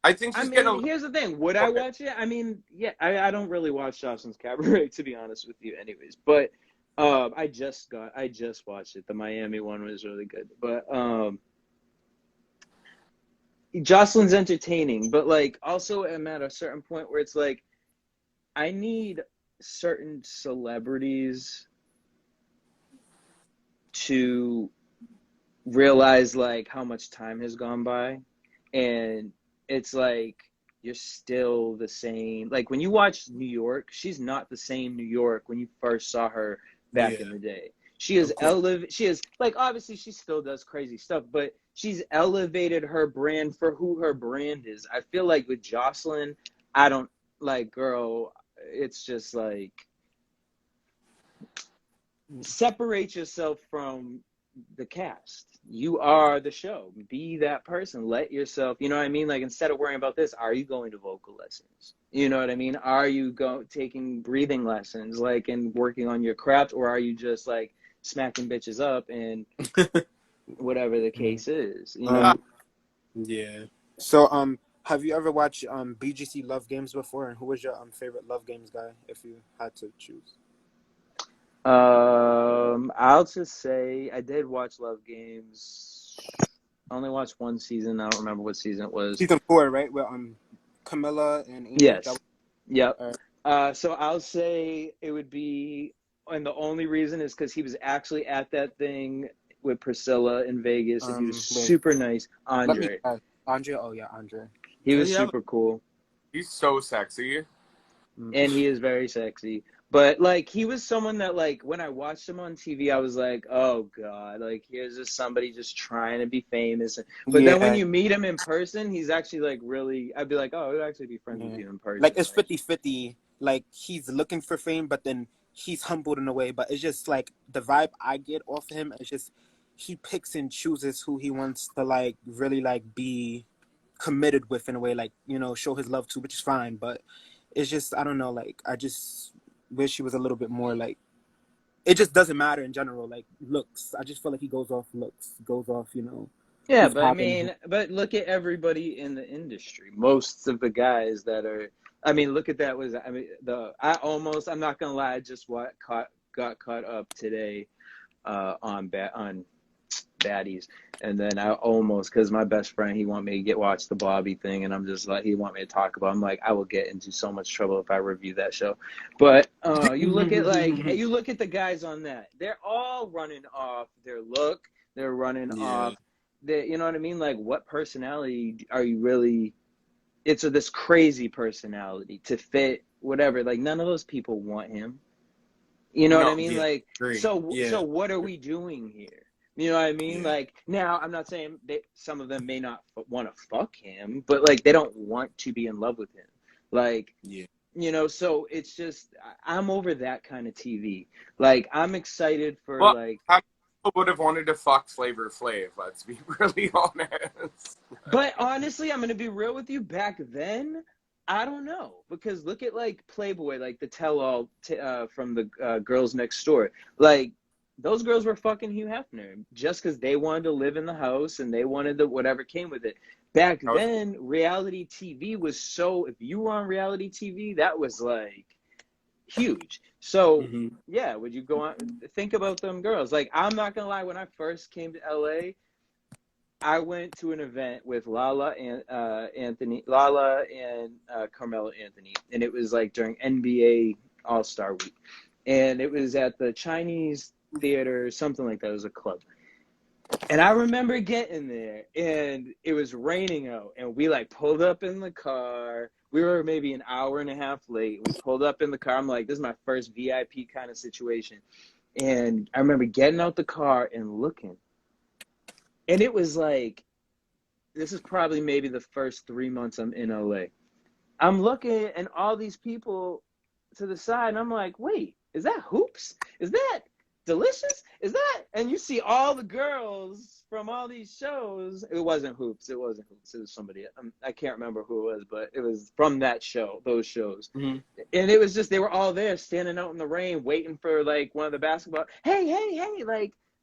I think I she's mean, getting here's the thing. Would I watch it? I mean, yeah, I don't really watch Jocelyn's Cabaret, to be honest with you, anyways. But I just watched it. The Miami one was really good. But Jocelyn's entertaining, but like also I'm at a certain point where it's like I need certain celebrities to realize like how much time has gone by, and it's like you're still the same. Like when you watch New York, she's not the same New York when you first saw her back in the day. She is she is like, obviously she still does crazy stuff, but she's elevated her brand for who her brand is. I feel like with Jocelyn, I don't like, girl, it's just like separate yourself from the cast. You are the show. Be that person. Let yourself, you know what I mean? Like, instead of worrying about this, are you going to vocal lessons? You know what I mean? Are you taking breathing lessons, like, and working on your craft, or are you just like smacking bitches up and whatever the case is? You know? Yeah. So have you ever watched BGC Love Games before? And who was your favorite Love Games guy if you had to choose? I'll just say I did watch Love Games. I only watched one season. I don't remember what season it was. Season 4, right? Where Camilla and Amy. Yes. Yep. So I'll say it would be, and the only reason is because he was actually at that thing with Priscilla in Vegas, and he was super nice. Andre. Andre. Oh yeah, Andre. He was super cool. He's so sexy. And he is very sexy. But like, he was someone that, like, when I watched him on TV, I was like, oh god, like, here's just somebody just trying to be famous. But then when you meet him in person, he's actually like really, I'd be like, oh, I'd actually be friends with you in person. Like, it's 50-50. Like, he's looking for fame, but then he's humbled in a way. But it's just like the vibe I get off of him. It's just he picks and chooses who he wants to like really like be committed with in a way, like, you know, show his love to, which is fine. But it's just, I don't know, like, I just wish he was a little bit more like, it just doesn't matter in general, like looks. I just feel like he goes off looks, you know. Yeah, but I mean, but look at everybody in the industry. Most of the guys that are, I mean, look at that. I'm not gonna lie, I just got caught up today on Baddies, and then I almost, because my best friend, he want me to watch the Bobby thing, and I'm just like, he want me to talk about. I'm like, I will get into so much trouble if I review that show. But you look at the guys on that, they're all running off their look. They're running off. You know what I mean? Like, what personality are you really? It's this crazy personality to fit whatever. Like, none of those people want him. You know what I mean? Yeah, like, great. So what are we doing here? You know what I mean? Yeah. Like, now, I'm not saying some of them may not want to fuck him, but like, they don't want to be in love with him. Like, you know, so it's just, I'm over that kind of TV. Like, I'm excited for like. How many people would have wanted to fuck Flavor Flav? Let's be really honest. But honestly, I'm going to be real with you. Back then, I don't know, because look at like Playboy, like the tell-all from the Girls Next Door. Like, those girls were fucking Hugh Hefner just because they wanted to live in the house and they wanted the whatever came with it. Back then, reality TV was so, if you were on reality TV, that was like huge. So yeah, would you go on, think about them girls? Like, I'm not gonna lie, when I first came to LA, I went to an event with Lala and Carmelo Anthony, and it was like during NBA All-Star Week, and it was at the Chinese theater, something like that. It was a club. And I remember getting there, and it was raining out, and we like pulled up in the car. We were maybe an hour and a half late. We pulled up in the car. I'm like, this is my first VIP kind of situation. And I remember getting out the car and looking. And it was like, this is probably maybe the first 3 months I'm in LA. I'm looking, and all these people to the side, and I'm like, wait, is that Hoops? Is that Delicious? Is that? And you see all the girls from all these shows. It wasn't Hoops. It wasn't Hoops. It was somebody. I can't remember who it was, but it was from that show, those shows. Mm-hmm. And it was just, they were all there standing out in the rain, waiting for like one of the basketball. Hey,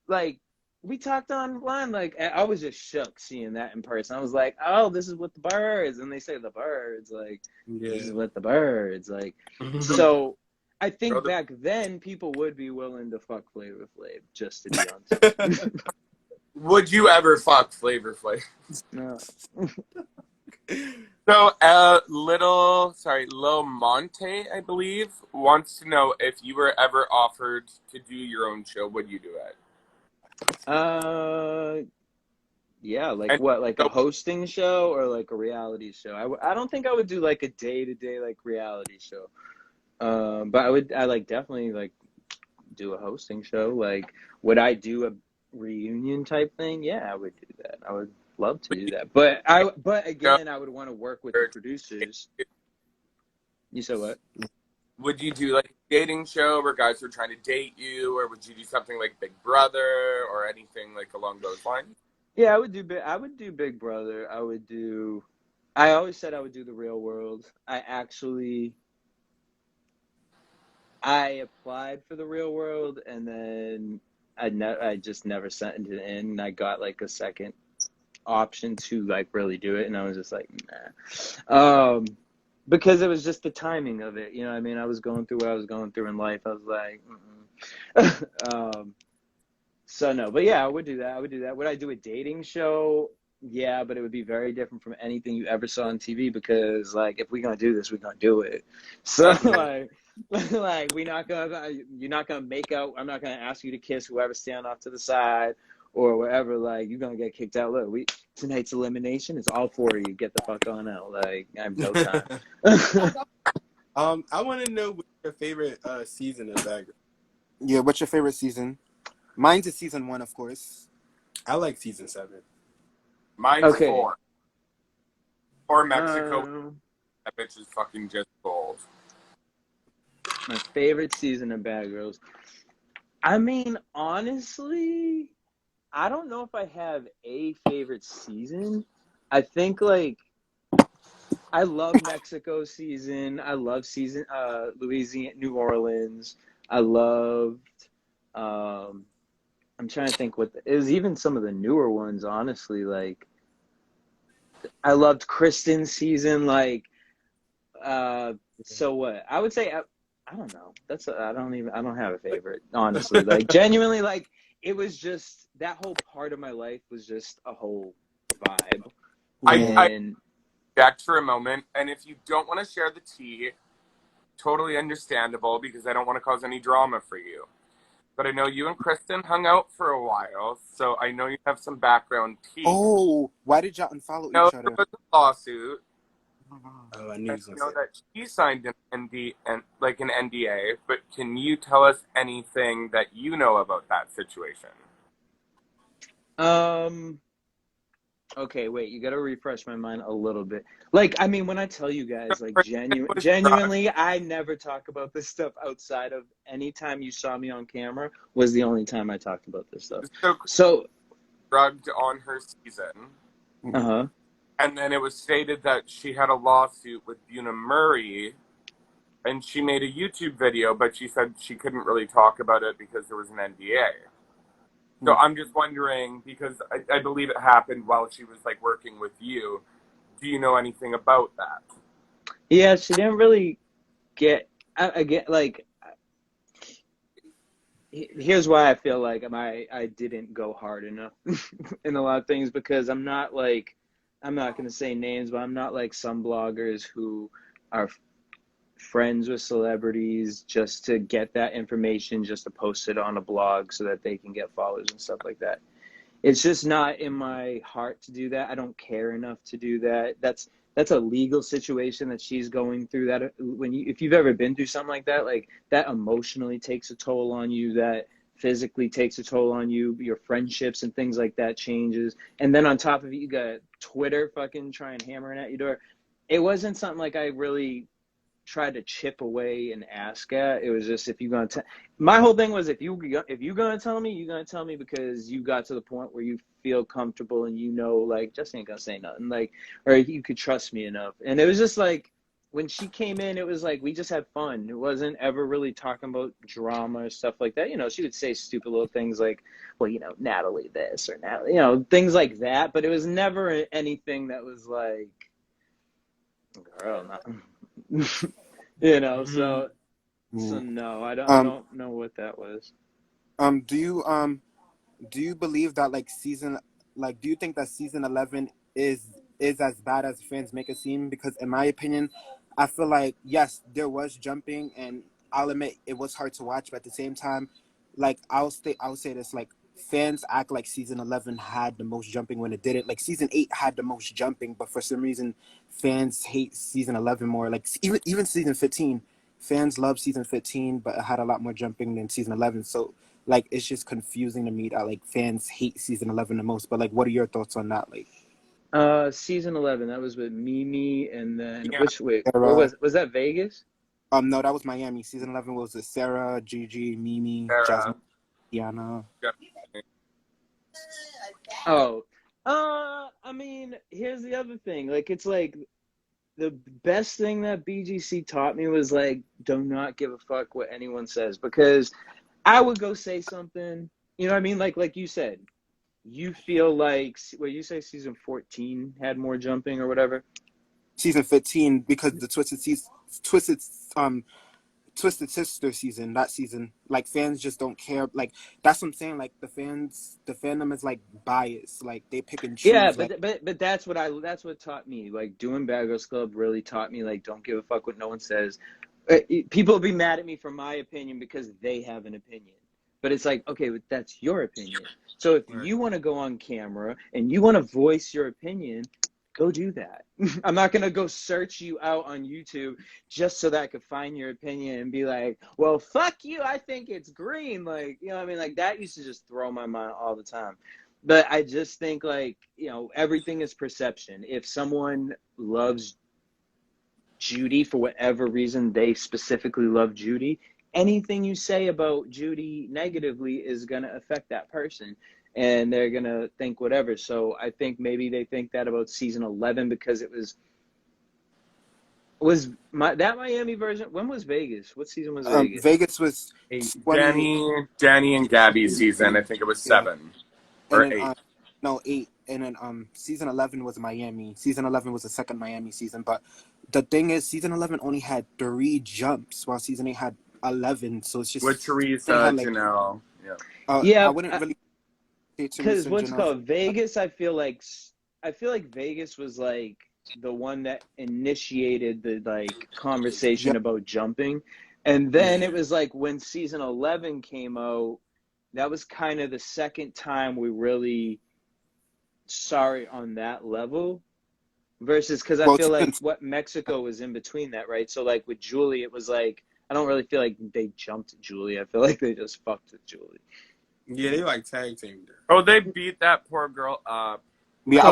like we talked online. Like, I was just shook seeing that in person. I was like, oh, this is what the birds. And they say the birds, like, this is what the birds, like. So I think back then people would be willing to fuck Flavor Flav just to be on TV. Would you ever fuck Flavor Flav? No. So, Lil Monte, I believe, wants to know if you were ever offered to do your own show, would you do it? Yeah, like what, like a hosting show or like a reality show? I don't think I would do like a day-to-day like reality show. But I like definitely like do a hosting show. Like, would I do a reunion type thing? Yeah, I would do that. I would love to do that. But again, I would want to work with the producers. You said what? Would you do like a dating show where guys were trying to date you, or would you do something like Big Brother or anything like along those lines? Yeah, I would do Big Brother. I always said I would do The Real World. I applied for The Real World, and then I just never sent it in. And I got like a second option to like really do it, and I was just like, nah. Because it was just the timing of it, you know what I mean? I was going through what I was going through in life. I was like, so no, but yeah, I would do that. Would I do a dating show? Yeah, but it would be very different from anything you ever saw on TV, because like, if we're gonna do this, we're gonna do it. So like you're not gonna make out. I'm not gonna ask you to kiss whoever's standing off to the side or wherever. Like, you're gonna get kicked out. Look, tonight's elimination is all four of you. Get the fuck on out. Like, I have no time. I want to know what's your favorite season of Bad Girls. Yeah, what's your favorite season? Mine's is season 1, of course. I like season 7. Mine's 4. Or Mexico. That bitch is fucking just gold. My favorite season of Bad Girls. I mean, honestly, I don't know if I have a favorite season. I think like I love Mexico season. I love season Louisiana, New Orleans. I loved I'm trying to think it was even some of the newer ones, honestly. Like, I loved Kristen's season, like so what? I would say I don't know. I don't have a favorite, honestly. Like, genuinely, like, it was just, that whole part of my life was just a whole vibe. I object for a moment, and if you don't want to share the tea, totally understandable, because I don't want to cause any drama for you. But I know you and Kristen hung out for a while, so I know you have some background tea. Oh, why did y'all unfollow each other? There was a lawsuit. Oh, I knew you was I gonna know say that she signed an NDA, but can you tell us anything that you know about that situation? Okay, wait, you gotta refresh my mind a little bit. Like, I mean, when I tell you guys, like, genuinely, I never talk about this stuff outside of any time you saw me on camera was the only time I talked about this stuff. So drugged on her season. And then it was stated that she had a lawsuit with Buna Murray, and she made a YouTube video, but she said she couldn't really talk about it because there was an NDA. So I'm just wondering, because I believe it happened while she was like working with you. Do you know anything about that? Yeah, she didn't really get. I get, like. Here's why I feel like I didn't go hard enough in a lot of things, because I'm not like, I'm not gonna say names, but I'm not like some bloggers who are friends with celebrities just to get that information, just to post it on a blog so that they can get followers and stuff like that. It's just not in my heart to do that. I don't care enough to do that. That's a legal situation that she's going through. That if you've ever been through something like that emotionally takes a toll on you, that physically takes a toll on you, your friendships and things like that changes. And then on top of it, you got Twitter fucking trying hammering at your door. It wasn't something like I really tried to chip away and ask at. It was just, if you're gonna my whole thing was, if you're gonna tell me, you're gonna tell me because you got to the point where you feel comfortable and like, just ain't gonna say nothing, like, or you could trust me enough. And it was just like, when she came in, it was like we just had fun. It wasn't ever really talking about drama or stuff like that. She would say stupid little things like, well, Natalie this or Natalie, things like that, but it was never anything that was like, girl, not so no, I don't know what that was. Do you believe that do you think that season 11 is as bad as fans make it seem? Because in my opinion, I feel like, yes, there was jumping, and I'll admit it was hard to watch, but at the same time, like, I'll say this, like, fans act like season 11 had the most jumping when it didn't. Like, season 8 had the most jumping, but for some reason fans hate season 11 more. Like, even season 15, fans love season 15, but it had a lot more jumping than season 11. So, like, it's just confusing to me that, like, fans hate season 11 the most. But, like, what are your thoughts on that? Like, season 11, that was with Mimi, and then where Sarah, was that, Vegas? no, that was Miami. Season 11 was with Sarah, Gigi, Mimi, Jasmine, Tiana. Oh, I mean, here's the other thing. Like, it's like, the best thing that BGC taught me was, like, do not give a fuck what anyone says, because I would go say something, you know what I mean? Like you said, you feel like, you say season 14 had more jumping or whatever? Season 15, because the Twisted Sister season, that season, like, fans just don't care. Like, that's what I'm saying. Like, the fandom is, like, biased. Like, they pick and choose. Yeah, but that's what taught me. Like, doing Bad Girls Club really taught me, like, don't give a fuck what no one says. People will be mad at me for my opinion because they have an opinion. But it's like, okay, but that's your opinion. So if you want to go on camera and you want to voice your opinion, go do that. I'm not going to go search you out on YouTube just so that I could find your opinion and be like, well, fuck you, I think it's green. Like, you know what I mean? Like, that used to just throw my mind all the time. But I just think, like, everything is perception. If someone loves Judy for whatever reason, they specifically love Judy, anything you say about Judy negatively is going to affect that person. And they're going to think whatever. So I think maybe they think that about season 11 because it was that Miami version. When was Vegas? What season was Vegas? Vegas was Danny and Gabby season. I think it was 7 or 8. No, 8. And then season 11 was Miami. Season 11 was the second Miami season. But the thing is, season 11 only had 3 jumps, while season 8 had 11. So it's just with Teresa, Janelle. Yeah, I wouldn't really. Because what's called Vegas, I feel like Vegas was like the one that initiated the like conversation about jumping, and then it was like when season 11 came out, that was kind of the second time we really saw it on that level. Versus, because I feel like what Mexico was in between that, right? So like with Julie, it was like I don't really feel like they jumped Julie. I feel like they just fucked with Julie. Yeah, they like tag teamed her. Oh, they beat that poor girl up. Yeah,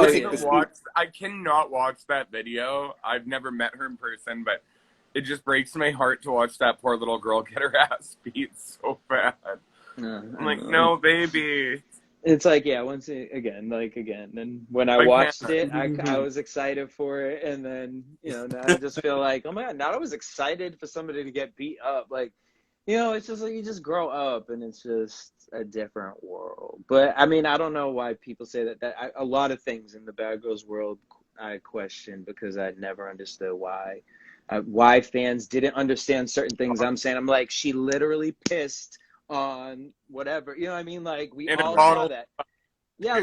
I cannot watch that video. I've never met her in person, but it just breaks my heart to watch that poor little girl get her ass beat so bad. I'm like, no, baby. It's like, yeah, again. And when I watched it, I was excited for it. And then, now I just feel like, oh my God, now I was excited for somebody to get beat up. Like, it's just like you just grow up and it's just a different world. But I mean, I don't know why people say that a lot of things in the Bad Girls world I question because I never understood why fans didn't understand certain things I'm saying. I'm like, she literally pissed on whatever, you know what I mean? Like, we all saw that. Yeah,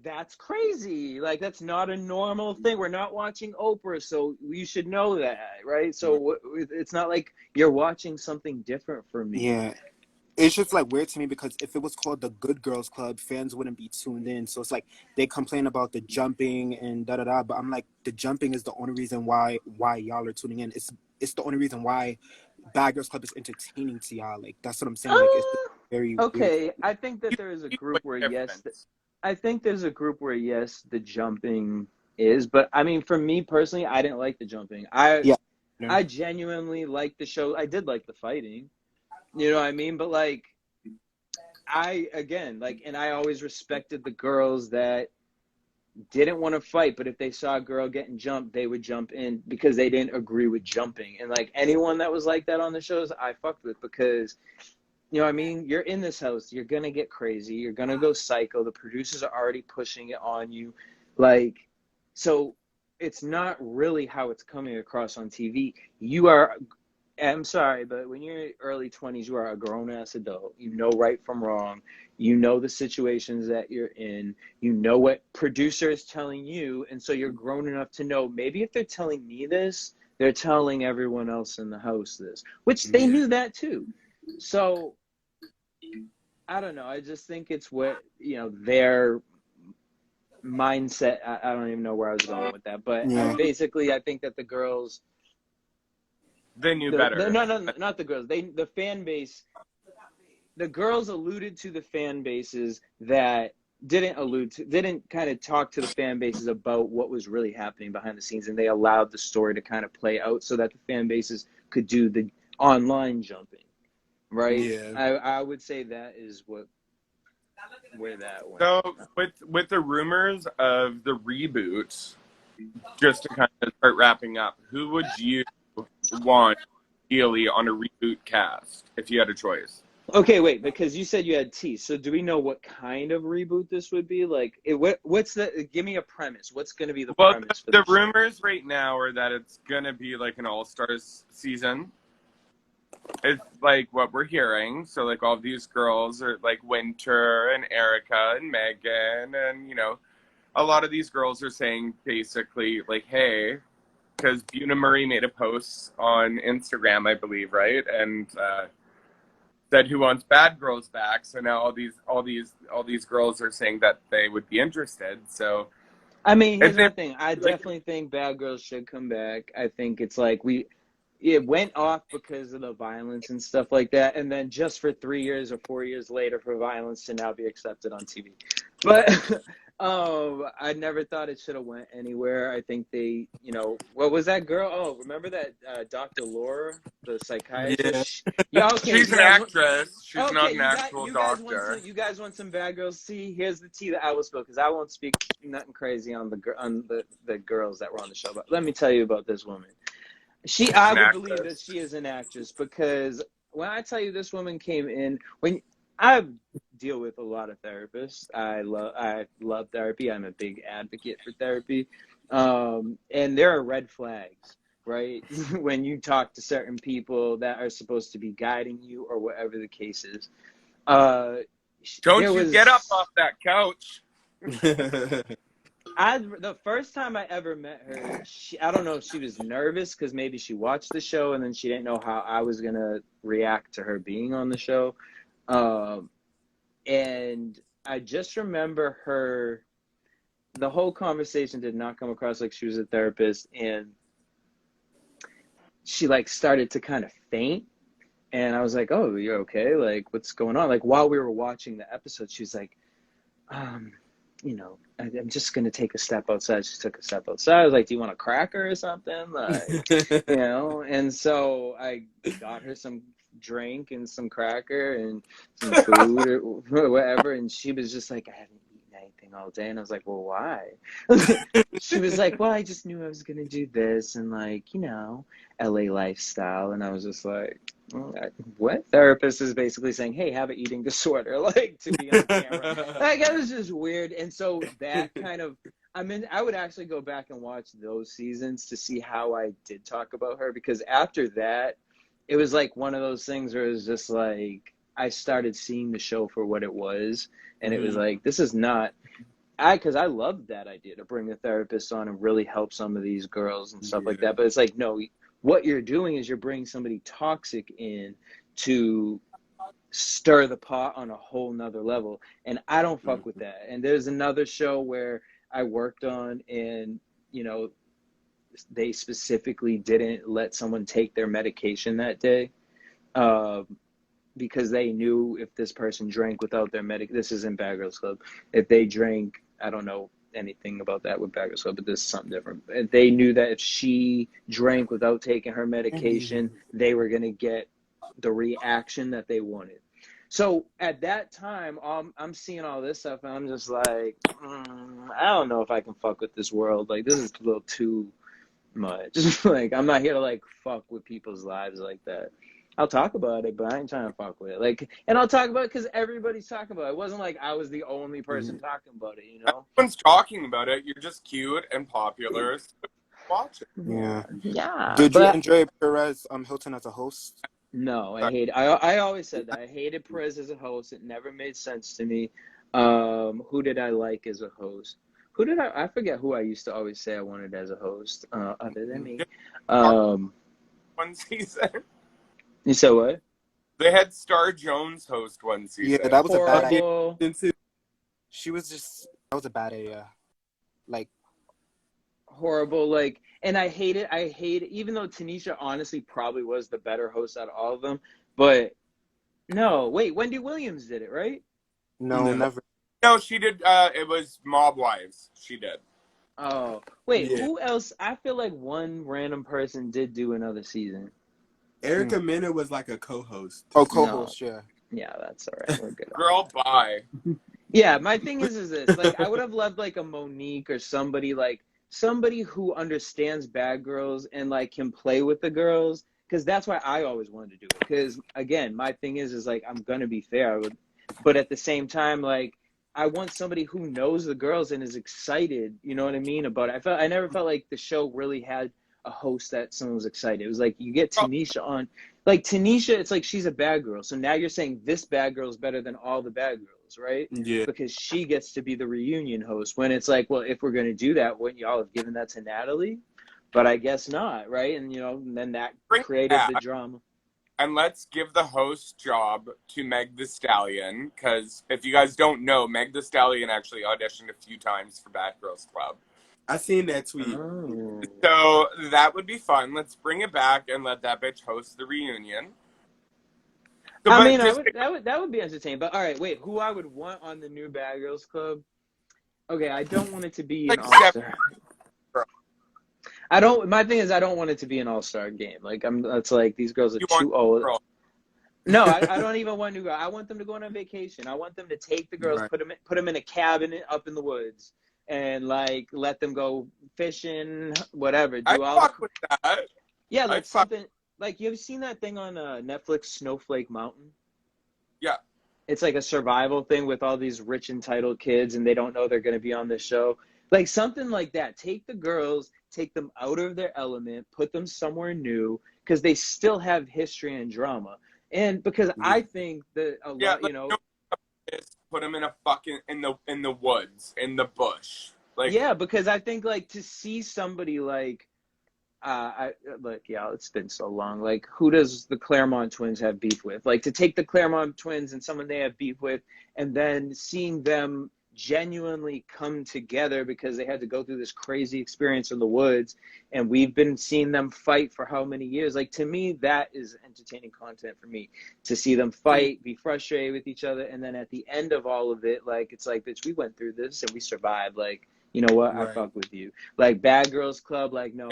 that's crazy. Like, that's not a normal thing. We're not watching Oprah, so you should know that, right? So it's not like you're watching something different from me. Yeah. It's just like weird to me because if it was called the Good Girls Club, fans wouldn't be tuned in. So it's like they complain about the jumping and da da da. But I'm like, the jumping is the only reason why y'all are tuning in. It's the only reason why Bad Girls Club is entertaining to y'all. Like that's what I'm saying. Like it's very weird. Okay, I think that there is a group where I think there's a group where yes, the jumping is, but I mean, for me personally, I didn't like the jumping. I genuinely liked the show. I did like the fighting. You know what I mean? But like, and I always respected the girls that didn't want to fight, but if they saw a girl getting jumped, they would jump in because they didn't agree with jumping. And like anyone that was like that on the shows, I fucked with because, you know what I mean? You're in this house, you're going to get crazy, you're going to go psycho. The producers are already pushing it on you. Like, so it's not really how it's coming across on TV. I'm sorry, but when you're early 20s, you are a grown-ass adult. You know right from wrong. You know the situations that you're in. You know what producer is telling you, and so you're grown enough to know maybe if they're telling me this, they're telling everyone else in the house this, which they knew that too. So, I don't know. I just think it's what, their mindset. I don't even know where I was going with that, but I think that the girls... They knew better. No, not the girls. The fan base. The girls alluded to the fan bases that didn't kind of talk to the fan bases about what was really happening behind the scenes, and they allowed the story to kind of play out so that the fan bases could do the online jumping, right? Yeah. I would say that is where that went. So with the rumors of the reboot, just to kind of start wrapping up, who would you want ideally on a reboot cast if you had a choice? Okay, wait, because you said you had T. So do we know what kind of reboot this would be? Like, give me a premise. What's going to be the premise for the rumors right now are that it's going to be like an All-Stars season. It's like what we're hearing. So like all these girls are like Winter and Erica and Megan, and a lot of these girls are saying basically like, hey, because Buna Marie made a post on Instagram, I believe, right? And said who wants Bad Girls back. So now all these girls are saying that they would be interested. So I mean, here's the thing. I definitely think Bad Girls should come back. I think it's like it went off because of the violence and stuff like that, and then just for 3 years or 4 years later for violence to now be accepted on TV. But I never thought it should have went anywhere. I think they, what was that girl? Oh, remember that Dr. Laura, the psychiatrist? Yeah, okay, she's an actress. She's not an actual doctor. You guys want some Bad Girls? See, here's the tea that I will spill, because I won't speak nothing crazy on the girls that were on the show. But let me tell you about this woman. I would believe that she is an actress, because when I tell you this woman came in, when I deal with a lot of therapists, I love therapy. I'm a big advocate for therapy, and there are red flags, right? When you talk to certain people that are supposed to be guiding you or whatever the case is. Don't you get up off that couch. The first time I ever met her, I don't know if she was nervous because maybe she watched the show and then she didn't know how I was going to react to her being on the show. And I just remember the whole conversation did not come across like she was a therapist, and she like started to kind of faint. And I was like, oh, you're okay? Like, what's going on? Like, while we were watching the episode, she was like, I'm just going to take a step outside. She took a step outside. I was like, do you want a cracker or something? Like, and so I got her some drink and some cracker and some food or whatever. And she was just like, I haven't eaten anything all day. And I was like, well, why? She was like, well, I just knew I was going to do this and like, LA lifestyle. And I was just like, what? Therapist is basically saying, hey, have an eating disorder, like, to be on camera. Like, it was just weird. And so that kind of, I would actually go back and watch those seasons to see how I did talk about her, because after that, it was like one of those things where it was just like, I started seeing the show for what it was, and it was Mhm. like, this is not. Because I loved that idea to bring a therapist on and really help some of these girls and stuff like Yeah. that. But it's like, no, what you're doing is you're bringing somebody toxic in to stir the pot on a whole nother level. And I don't fuck with that. And there's another show where I worked on, and, you know, they specifically didn't let someone take their medication that day. Because they knew if this person drank without their this is in Bad Girls Club, if they drank, I don't know anything about that with Bad Girls Club, but this is something different. And they knew that if she drank without taking her medication, they were going to get the reaction that they wanted. So at that time, I'm seeing all this stuff, and I'm just like, I don't know if I can fuck with this world. Like, this is a little too much. Like, I'm not here to, like, fuck with people's lives like that. I'll talk about it, but I ain't trying to fuck with it. Like, and I'll talk about it because everybody's talking about it. It wasn't like I was the only person talking about it, you know? Everyone's talking about it. You're just cute and popular. So watch it. Yeah. Yeah. Did you enjoy Perez Hilton as a host? No, I always said that. I hated Perez as a host. It never made sense to me. Who did I like as a host? I forget who I used to always say I wanted as a host, other than me. One season. You said what? They had Star Jones host one season. Yeah, that was a bad idea. Horrible. She was just, that was a bad idea. Like, Horrible. Like, and I hate it. Even though Tanisha honestly probably was the better host out of all of them. But no, wait, Wendy Williams did it, right? no, never. No, she did. It was Mob Wives. She did. Oh, wait, Yeah. who else? I feel like one random person did do another season. Erica Mena was like a co-host. Oh, co-host, yeah. Yeah, that's all right. We're good. Girl, bye. Yeah, my thing is this. Like, I would have loved like a Monique or somebody who understands Bad Girls and like can play with the girls, because that's why I always wanted to do it. Because again, my thing is like, I'm gonna be fair, but at the same time, like, I want somebody who knows the girls and is excited. You know what I mean about it. I never felt like the show really had a host that someone was excited. It was like, you get Tanisha on, like Tanisha, it's like she's a bad girl. So now you're saying this bad girl is better than all the bad girls, right? Yeah. Because she gets to be the reunion host. When it's like, well, if we're going to do that, wouldn't y'all have given that to Natalie? But I guess not, right? And, you know, and then that created the drama. And let's give the host job to Meg the Stallion, because if you guys don't know, Meg the Stallion actually auditioned a few times for Bad Girls Club. I seen that tweet. Oh. So that would be fun. Let's bring it back and let that bitch host the reunion. So, I mean, that would be entertaining. But all right, wait, who I would want on the new Bad Girls Club? Okay, I don't want it to be an all-star. My thing is, I don't want it to be an all-star game. Like, it's like these girls are too old. No, I don't even want new girl. I want them to go on a vacation. I want them to take the girls, put them in a cabin up in the woods, and like let them go fishing, whatever. Fuck with that. Yeah, like something like, you ever seen that thing on Netflix, Snowflake Mountain? Yeah. It's like a survival thing with all these rich entitled kids, and they don't know they're going to be on this show. Like something like that. Take the girls, take them out of their element, put them somewhere new, because they still have history and drama. And because I think that a lot, you know, put them in a fucking in the woods, in the bush. Like, yeah, because I think like to see somebody like, it's been so long. Like, who does the Claremont twins have beef with? Like, to take the Claremont twins and someone they have beef with, and then seeing them genuinely come together because they had to go through this crazy experience in the woods, and we've been seeing them fight for how many years. Like, to me, that is entertaining content for me, to see them fight, be frustrated with each other, and then at the end of all of it, like, it's like, bitch, we went through this and we survived. Like, you know what? I fuck with you. Like, Bad Girls Club, like, no,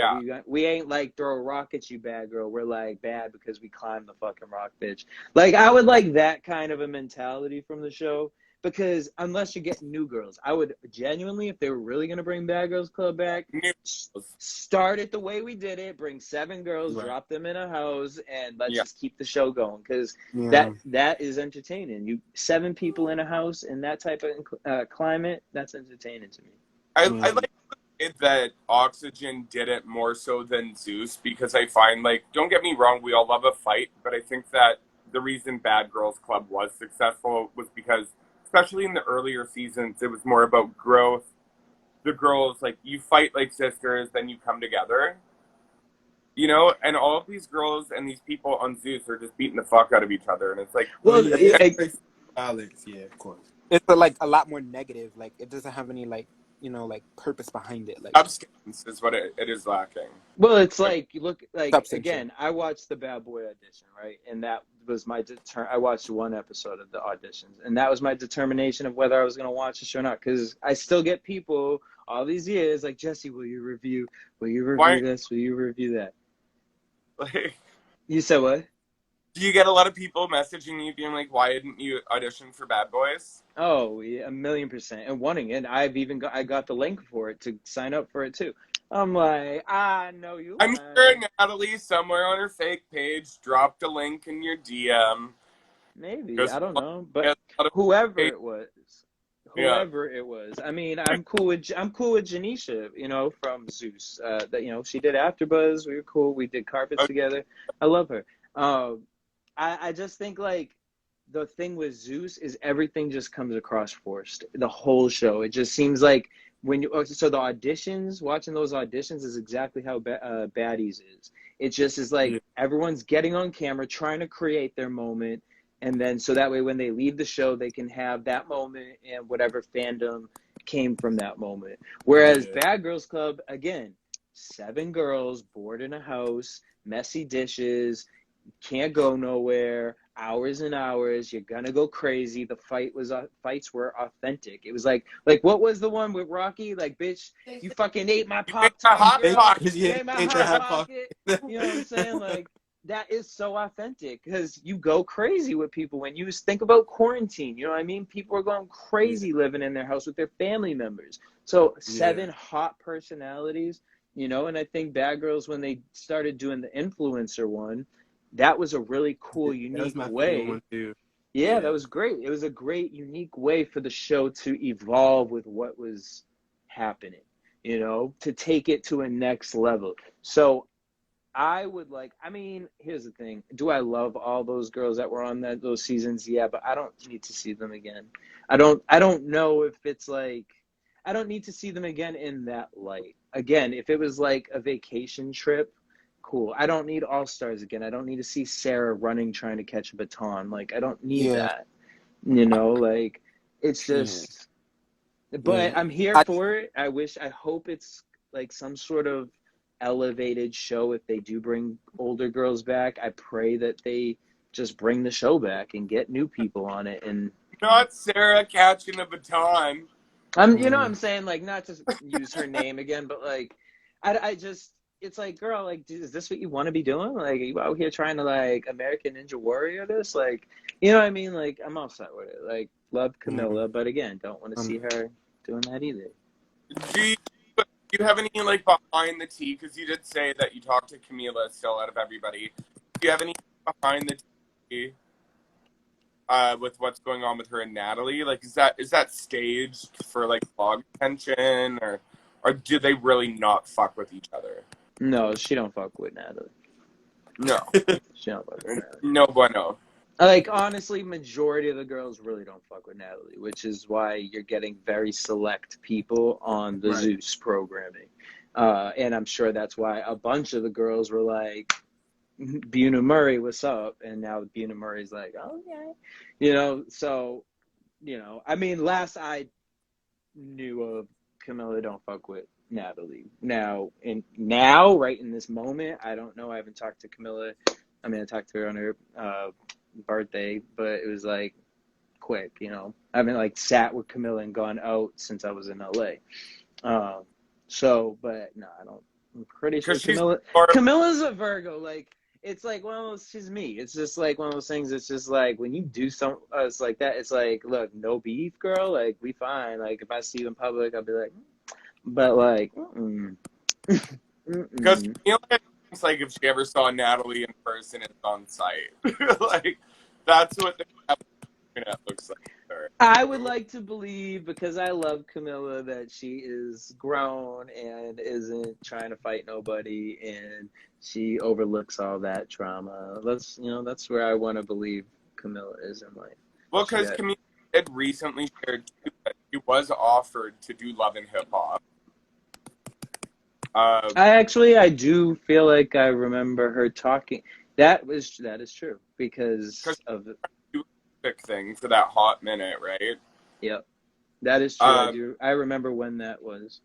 we ain't like throw a rock at you, bad girl. We're like bad because we climbed the fucking rock, bitch. Like, I would like that kind of a mentality from the show. Because unless you're getting new girls, I would genuinely, if they were really going to bring Bad Girls Club back, start it the way we did it, bring 7 girls, drop them in a house, and let's just keep the show going. Because that is entertaining. 7 people in a house in that type of climate, that's entertaining to me. I like that Oxygen did it more so than Zeus, because I find, like, don't get me wrong, we all love a fight, but I think that the reason Bad Girls Club was successful was because, especially in the earlier seasons, it was more about growth. The girls, like, you fight like sisters, then you come together. You know, and all of these girls and these people on Zeus are just beating the fuck out of each other, and it's like, Well, Alex, yeah, of course. It's like a lot more negative. Like it doesn't have any like like purpose behind it. Like substance is what it is lacking. Well, it's like, you look, like, Substance, again, I watched the Bad Boy audition, right? And that was my I watched one episode of the auditions, and that was my determination of whether I was going to watch the show or not. Because I still get people all these years like, Jesse, will you review this? Will you review that? Like, You said what? do you get a lot of people messaging you being like, why didn't you audition for Bad Boys? Oh, yeah, 1,000,000%. And wanting it. I got the link for it to sign up for it too. I'm like, I know you. I'm sure Natalie somewhere on her fake page dropped a link in your DM. Maybe, I don't know, but whoever it was, I mean, I'm cool with Janisha, you know, from Zeus. That, you know, she did AfterBuzz. We were cool. We did carpets together. I love her. I just think, like, the thing with Zeus is everything just comes across forced. The whole show. It just seems like so the auditions, watching those auditions is exactly how Baddies is. It just is like everyone's getting on camera, trying to create their moment. And then so that way when they leave the show, they can have that moment and whatever fandom came from that moment. Whereas Bad Girls Club, again, 7 girls bored in a house, messy dishes, can't go nowhere, hours and hours, you're gonna go crazy. The fights were authentic. It was like what was the one with Rocky? Like, bitch, you fucking ate my Pop Tart. You ate my Hot Pocket. You know what I'm saying? Like, that is so authentic because you go crazy with people when you think about quarantine. You know what I mean? People are going crazy living in their house with their family members. So 7 hot personalities, you know, and I think Bad Girls, when they started doing the influencer one, that was a really cool, unique way. Yeah, that was great. It was a great, unique way for the show to evolve with what was happening, you know, to take it to a next level. So I would like, I mean, here's the thing. Do I love all those girls that were on those seasons? Yeah, but I don't need to see them again. I don't know if it's like, I don't need to see them again in that light. Again, if it was like a vacation trip, cool. I don't need All Stars again. I don't need to see Sarah running trying to catch a baton. Like, I don't need that. You know, like, it's just, but I'm here for it. I hope it's like some sort of elevated show. If they do bring older girls back, I pray that they just bring the show back and get new people on it. And not Sarah catching a baton. You know what I'm saying? Like, not to use her name again, but like, I just, it's like, girl, like, is this what you want to be doing? Like, are you out here trying to, like, American Ninja Warrior this? Like, you know what I mean? Like, I'm upset with it. Like, love Camilla, but again, don't want to see her doing that either. Do you have any, like, behind the tea? Because you did say that you talked to Camila still out of everybody. Do you have any behind the tea with what's going on with her and Natalie? Like, is that staged for, like, blog attention, or do they really not fuck with each other? No, she don't fuck with Natalie. No. She don't fuck with Natalie. No bueno. Like, honestly, majority of the girls really don't fuck with Natalie, which is why you're getting very select people on the Zeus programming. And I'm sure that's why a bunch of the girls were like, Buna Murray, what's up? And now Buna Murray's like, okay. You know, so, you know, I mean, last I knew of, Camilla don't fuck with Natalie. Now, right in this moment, I don't know. I haven't talked to Camilla. I mean, I talked to her on her birthday, but it was like quick, you know. I haven't like sat with Camilla and gone out since I was in LA. So, but no, I don't. I'm pretty sure Camilla's a Virgo. Like, it's like one of those. She's me. It's just like one of those things. It's just like when you do something it's like that. It's like, look, no beef, girl. Like, we fine. Like, if I see you in public, I'll be like, but like, because it's like if she ever saw Natalie in person, it's on site. Like, that's what the internet looks like. I would like to believe, because I love Camilla, that she is grown and isn't trying to fight nobody, and she overlooks all that trauma. That's where I want to believe Camilla is in life. Well, because Camilla had recently shared too that she was offered to do Love and Hip Hop. I do feel like I remember her talking. That is true because of the thing for that hot minute, right? Yep, that is true. I remember when that was.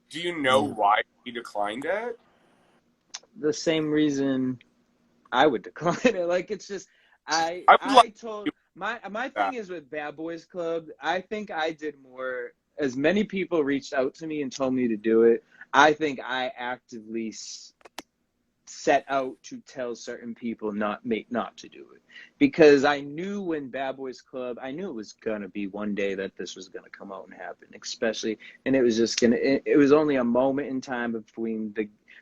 Do you know why he declined it? The same reason I would decline it. Like, it's just I told my thing is with Bad Boys Club. I think I did more. As many people reached out to me and told me to do it, I think I actively set out to tell certain people not to do it, because I knew when Bad Boys Club, I knew it was gonna be one day that this was gonna come out and happen, especially, and it was just it was only a moment in time between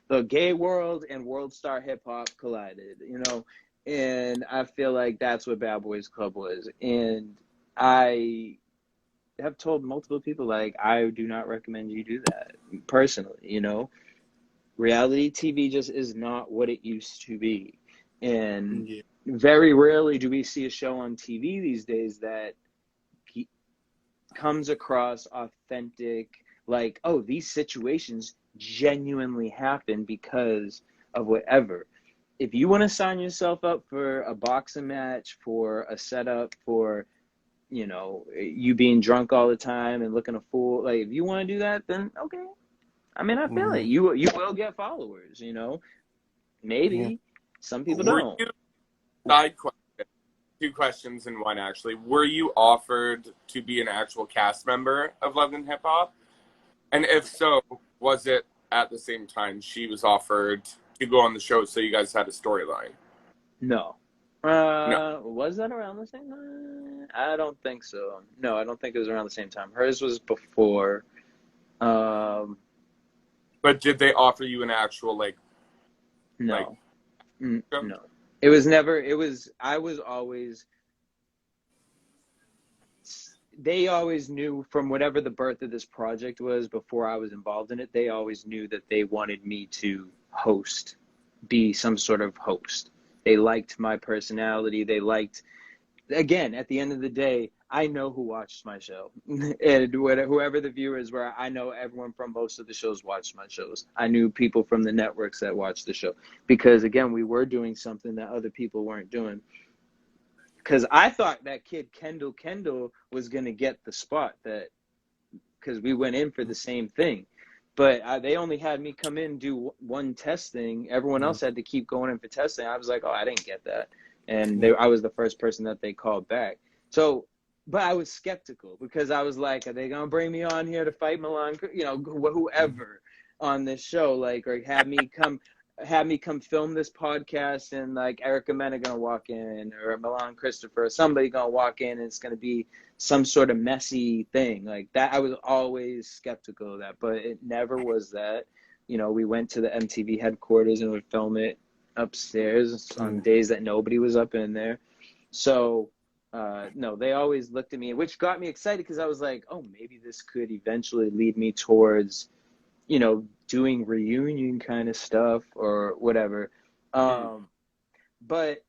the gay world and World Star Hip Hop collided, and I feel like that's what Bad Boys Club was. And I have told multiple people, like, I do not recommend you do that personally. Reality TV just is not what it used to be. And very rarely do we see a show on TV these days that comes across authentic, like, oh, these situations genuinely happen because of whatever. If you want to sign yourself up for a boxing match, for a setup, for you being drunk all the time and looking a fool, like, if you want to do that, then okay. I mean, I feel it. You will get followers, maybe. Yeah. Some people don't. Side question, 2 questions in one, actually. Were you offered to be an actual cast member of Love and Hip Hop? And if so, was it at the same time she was offered to go on the show, so you guys had a storyline? No. No. Was that around the same time? I don't think so. No, I don't think it was around the same time. Hers was before. But did they offer you an actual, like... No. No. It was never... I was always... They always knew, from whatever the birth of this project was before I was involved in it, they always knew that they wanted me to be some sort of host. They liked my personality. They liked... Again, at the end of the day, I know who watched my show. And whoever the viewers were, I know everyone from most of the shows watched my shows. I knew people from the networks that watched the show. Because, again, we were doing something that other people weren't doing. Because I thought that kid Kendall was going to get the spot, because we went in for the same thing. But they only had me come in, do one testing. Everyone else had to keep going in for testing. I was like, oh, I didn't get that. And I was the first person that they called back. So, but I was skeptical, because I was like, are they going to bring me on here to fight Milan, whoever on this show, like, or have me come film this podcast, and like Erica Mena going to walk in, or Milan Christopher, somebody going to walk in, and it's going to be some sort of messy thing like that. I was always skeptical of that, but it never was that. We went to the MTV headquarters and would film it upstairs on days that nobody was up in there. So no, they always looked at me, which got me excited, because I was like, oh, maybe this could eventually lead me towards doing reunion kind of stuff or whatever. But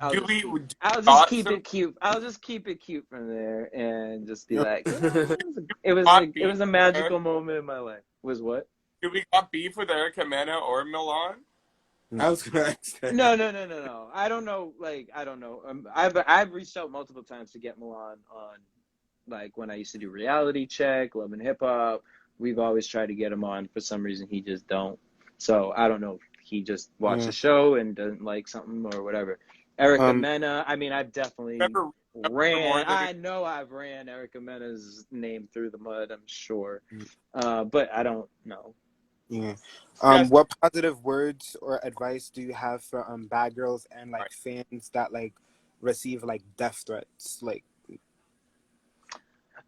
I'll just keep it cute. I'll just keep it cute from there, and just be like, it was a magical moment in my life. Was what? Do we got beef with Erica Mena or Milan? I was gonna ask that. No. I don't know. I don't know. I've reached out multiple times to get Milan on. Like, when I used to do Reality Check, Love and Hip Hop, we've always tried to get him on. For some reason, he just don't. So I don't know if he just watched the show and doesn't like something or whatever. Erica Mena, I mean, I've definitely I've ran Erica Mena's name through the mud, I'm sure. But I don't know. Yeah. What positive words or advice do you have for bad girls and like fans that like receive like death threats? Like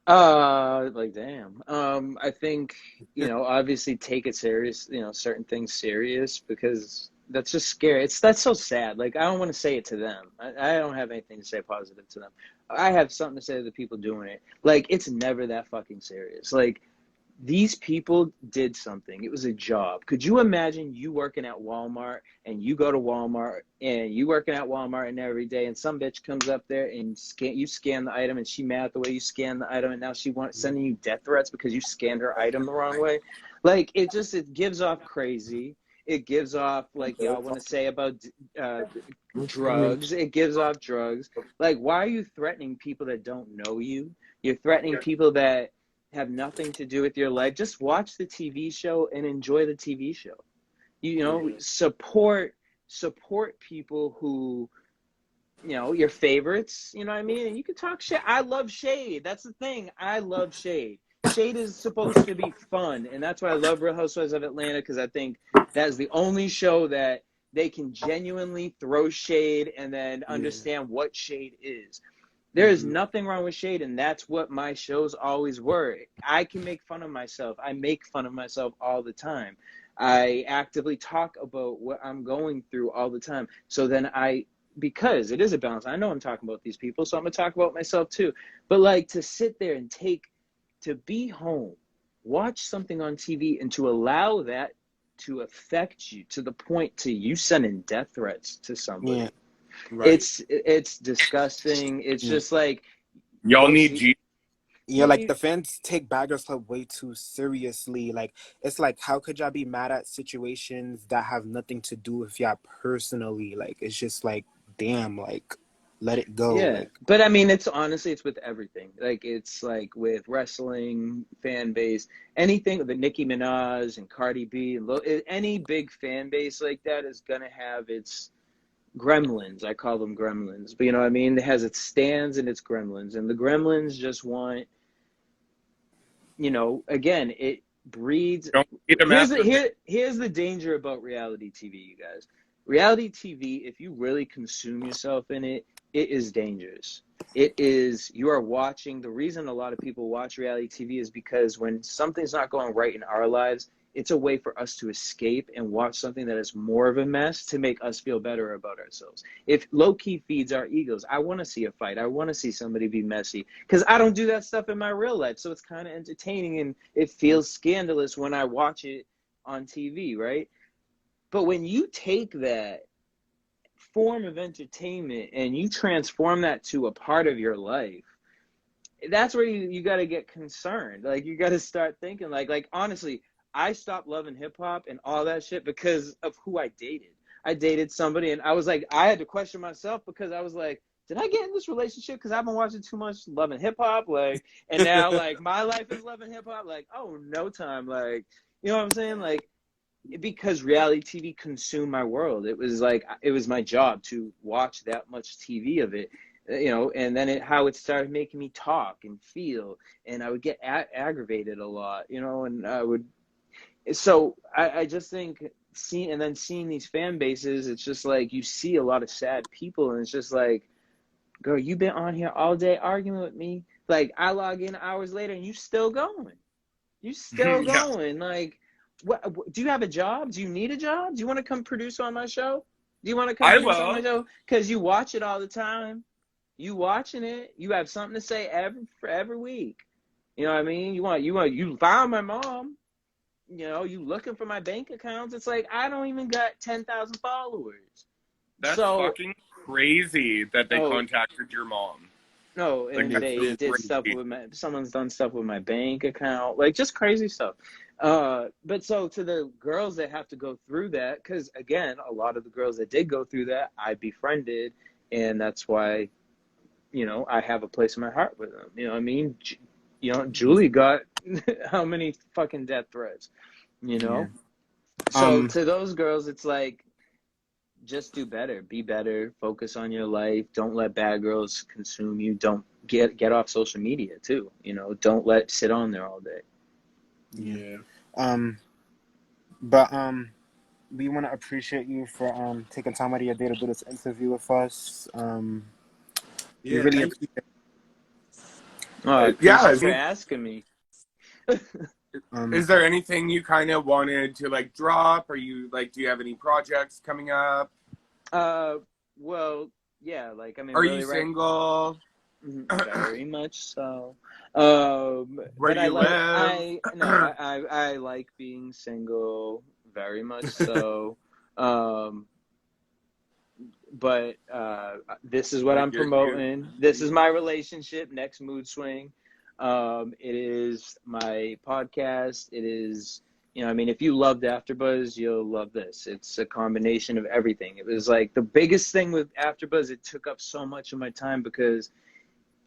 damn. I think, obviously take it serious, certain things serious, because that's just scary. That's so sad. Like, I don't want to say it to them. I don't have anything to say positive to them. I have something to say to the people doing it. Like, it's never that fucking serious. Like, these people did something. It was a job. Could you imagine you working at Walmart and you go to Walmart and you working at Walmart and every day and some bitch comes up there and you scan the item and she mad at the way you scan the item and now she sending you death threats because you scanned her item the wrong way? Like, it gives off crazy. It gives off, like, y'all want to say about drugs. It gives off drugs. Like, why are you threatening people that don't know you? You're threatening people that have nothing to do with your life. Just watch the TV show and enjoy the TV show. You know, support people who, you know, your favorites, you know what I mean? And you can talk shit. I love shade. That's the thing. I love shade. Shade is supposed to be fun. And that's why I love Real Housewives of Atlanta, because I think that is the only show that they can genuinely throw shade and then understand what shade is. There is nothing wrong with shade, and that's what my shows always were. I can make fun of myself. I make fun of myself all the time. I actively talk about what I'm going through all the time. So then because it is a balance. I know I'm talking about these people, so I'm going to talk about myself too. But, like, to sit there and to be home, watch something on TV, and to allow that to affect you to the point to you sending death threats to somebody. Yeah. Right. It's disgusting. It's just like, y'all need G. Yeah, like the fans take Bad Girls Club way too seriously. Like, it's like, how could y'all be mad at situations that have nothing to do with y'all personally? Like, it's just like, damn, like, let it go. Yeah, Like, but I mean, it's with everything. Like, it's like with wrestling fan base, anything with the Nicki Minaj and Cardi B, any big fan base like that is gonna have its gremlins. I call them gremlins, but you know what I mean? It has its stands and its gremlins, and the gremlins just want, you know, again, it breeds. Don't eat them Here's the danger about reality TV, you guys. Reality TV, if you really consume yourself in it, it is dangerous. You are watching. The reason a lot of people watch reality TV is because when something's not going right in our lives, it's a way for us to escape and watch something that is more of a mess to make us feel better about ourselves. If low-key feeds our egos, I want to see a fight. I want to see somebody be messy, because I don't do that stuff in my real life. So it's kind of entertaining, and it feels scandalous when I watch it on TV, right? But when you take that form of entertainment and you transform that to a part of your life, that's where you got to get concerned. Like, you got to start thinking, like honestly, I stopped loving hip hop and all that shit because of who I dated. I dated somebody, and I was like, I had to question myself, because I was like, did I get in this relationship because I've been watching too much loving hip hop? Like, and now, like, my life is loving hip hop. Like, oh, no time. Like, you know what I'm saying? Like, because reality TV consumed my world. It was like, it was my job to watch that much TV of it, you know, and then how it started making me talk and feel, and I would get aggravated a lot, you know, and so I just think seeing these fan bases, it's just like, you see a lot of sad people, and it's just like, girl, you've been on here all day arguing with me. Like, I log in hours later and you still going. Like, what, do you have a job? Do you need a job? Do you want to come produce on my show? Do you want to come produce on my show? Because you watch it all the time. You watching it. You have something to say every week. You know what I mean? You found my mom. You know, you looking for my bank accounts. It's like, I don't even got 10,000 followers. That's fucking crazy that they contacted your mom. No, and like, they did stuff with someone's done stuff with my bank account, like, just crazy stuff. But so to the girls that have to go through that, because again, a lot of the girls that did go through that, I befriended, and that's why, you know, I have a place in my heart with them. You know what I mean? You know, Julie got how many fucking death threats, you know? Yeah. So to those girls, it's like, just do better, be better, focus on your life. Don't let bad girls consume you. Don't get off social media too. You know, don't sit on there all day. Yeah. But we want to appreciate you for taking time out of your day to do this interview with us. We really appreciate it. Thanks for asking me. Is there anything you kind of wanted to like drop? Are you like, do you have any projects coming up? Well, yeah, like I mean, Are really, you right? single? Very much so. Where But do I you like live? I like being single very much so. Um, but this is what Like I'm you. promoting. This is my relationship. Next Mood Swing. It is my podcast. It is, you know, I mean, if you loved AfterBuzz, you'll love this. It's a combination of everything. It was like the biggest thing with AfterBuzz. It took up so much of my time because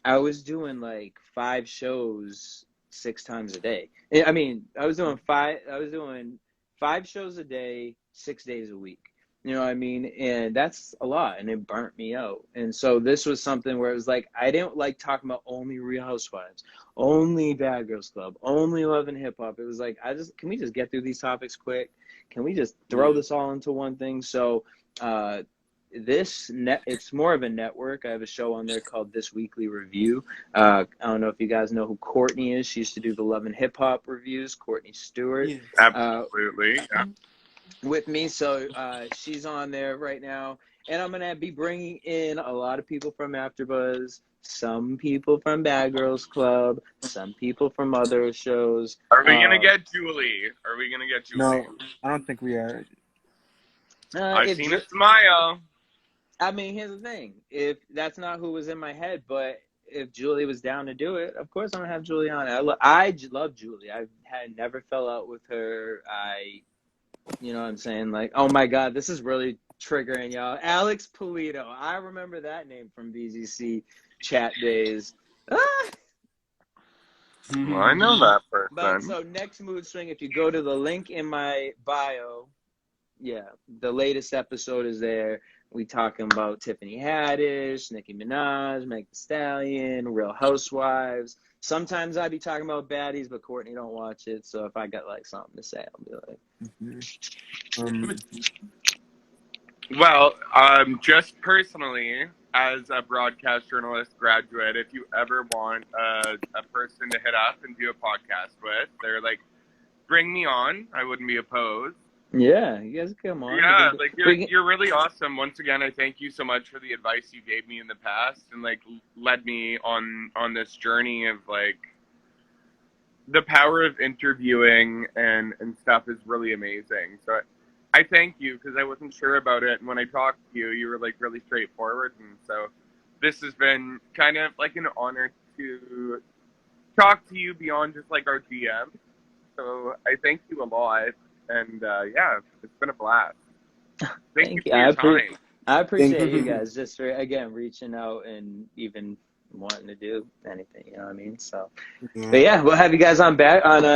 I was doing like 5 shows 6 times a day. I mean, I was doing 5 shows a day, 6 days a week. You know what I mean? And that's a lot, and it burnt me out. And so this was something where it was like I didn't like talking about only Real Housewives, only Bad Girls Club, only Love and Hip Hop. It was like can we just get through these topics quick? Can we just throw this all into one thing? So it's more of a network. I have a show on there called This Weekly Review. I don't know if you guys know who Courtney is. She used to do the Love and Hip Hop reviews. Courtney Stewart. Yeah. Absolutely. Yeah. With me. So she's on there right now, and I'm gonna be bringing in a lot of people from AfterBuzz, some people from Bad Girls Club, some people from other shows. Are we gonna get Julie? Are we gonna get Julie? No, I don't think we are. I've seen a smile. I mean, here's the thing: if that's not who was in my head, but if Julie was down to do it, of course I'm gonna have Julie on. I love Julie. I had never fell out with her. You know what I'm saying? Like, oh my God, this is really triggering y'all. Alex Polito. I remember that name from BGC chat days. Ah! Well, I know that person. But so next Mood Swing, if you go to the link in my bio, yeah, the latest episode is there. We talking about Tiffany Haddish, Nicki Minaj, Meg Thee Stallion, Real Housewives. Sometimes I be talking about Baddies, but Courtney don't watch it. So if I got like something to say, I'll be like. Well, just personally, as a broadcast journalist graduate, if you ever want a person to hit up and do a podcast with, they're like, bring me on. I wouldn't be opposed. Yeah, you guys come on. Yeah, like you're really awesome. Once again, I thank you so much for the advice you gave me in the past and like led me on this journey of like the power of interviewing and stuff is really amazing. So I thank you because I wasn't sure about it, and when I talked to you, you were like really straightforward, and so this has been kind of like an honor to talk to you beyond just like our DM. So I thank you a lot. And yeah, it's been a blast. Thank you for your time. I appreciate you guys just for again reaching out and even wanting to do anything. You know what I mean? So, but yeah, we'll have you guys on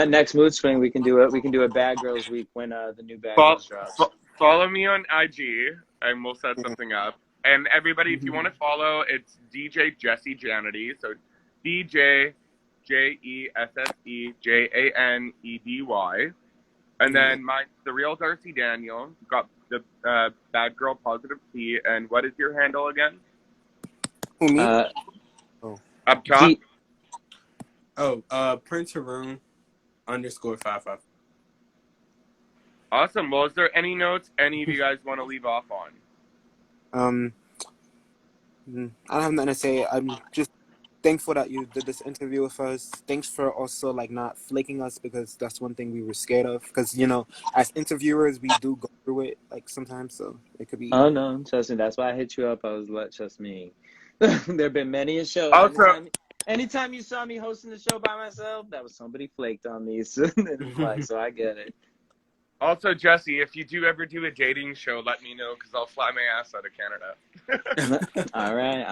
next Mood Swing. We can do a Bad Girls Week when the new Bad Girls drops. Follow me on IG, and we'll set something up. And everybody, if you want to follow, it's DJ Jesse Janedy. So DJ JESSEJANEDY. And then the real Darcy Daniel, got the Bad Girl Positive T. And what is your handle again? Who, me? Up top? Prince Haroon _55. Awesome. Well, is there any notes any of you guys want to leave off on? I don't have nothing to say. I'm just thankful that you did this interview with us. Thanks for also like not flaking us, because that's one thing we were scared of, because you know as interviewers we do go through it like sometimes, so it could be. Oh no, trust me, that's why I hit you up. I was like, trust me. There have been many a show. Also, anytime you saw me hosting the show by myself, that was somebody flaked on me. So, so I get it. Also, Jesse, if you do ever do a dating show, let me know, because I'll fly my ass out of Canada. All right,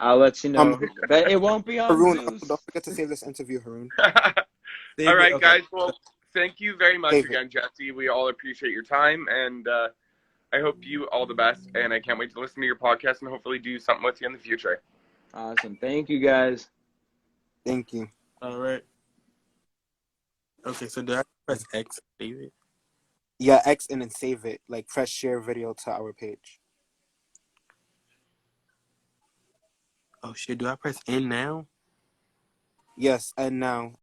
I'll let you know. But it won't be on Haroon, Zeus. don't forget to save this interview, Haroon. All right, guys. Well, thank you very much again, Jesse. We all appreciate your time, and I hope you all the best, and I can't wait to listen to your podcast and hopefully do something with you in the future. Awesome. Thank you, guys. Thank you. All right. Okay, so do I press X to save it? Yeah, X and then save it. Like press share video to our page. Oh shit, do I press N now? Yes, and now.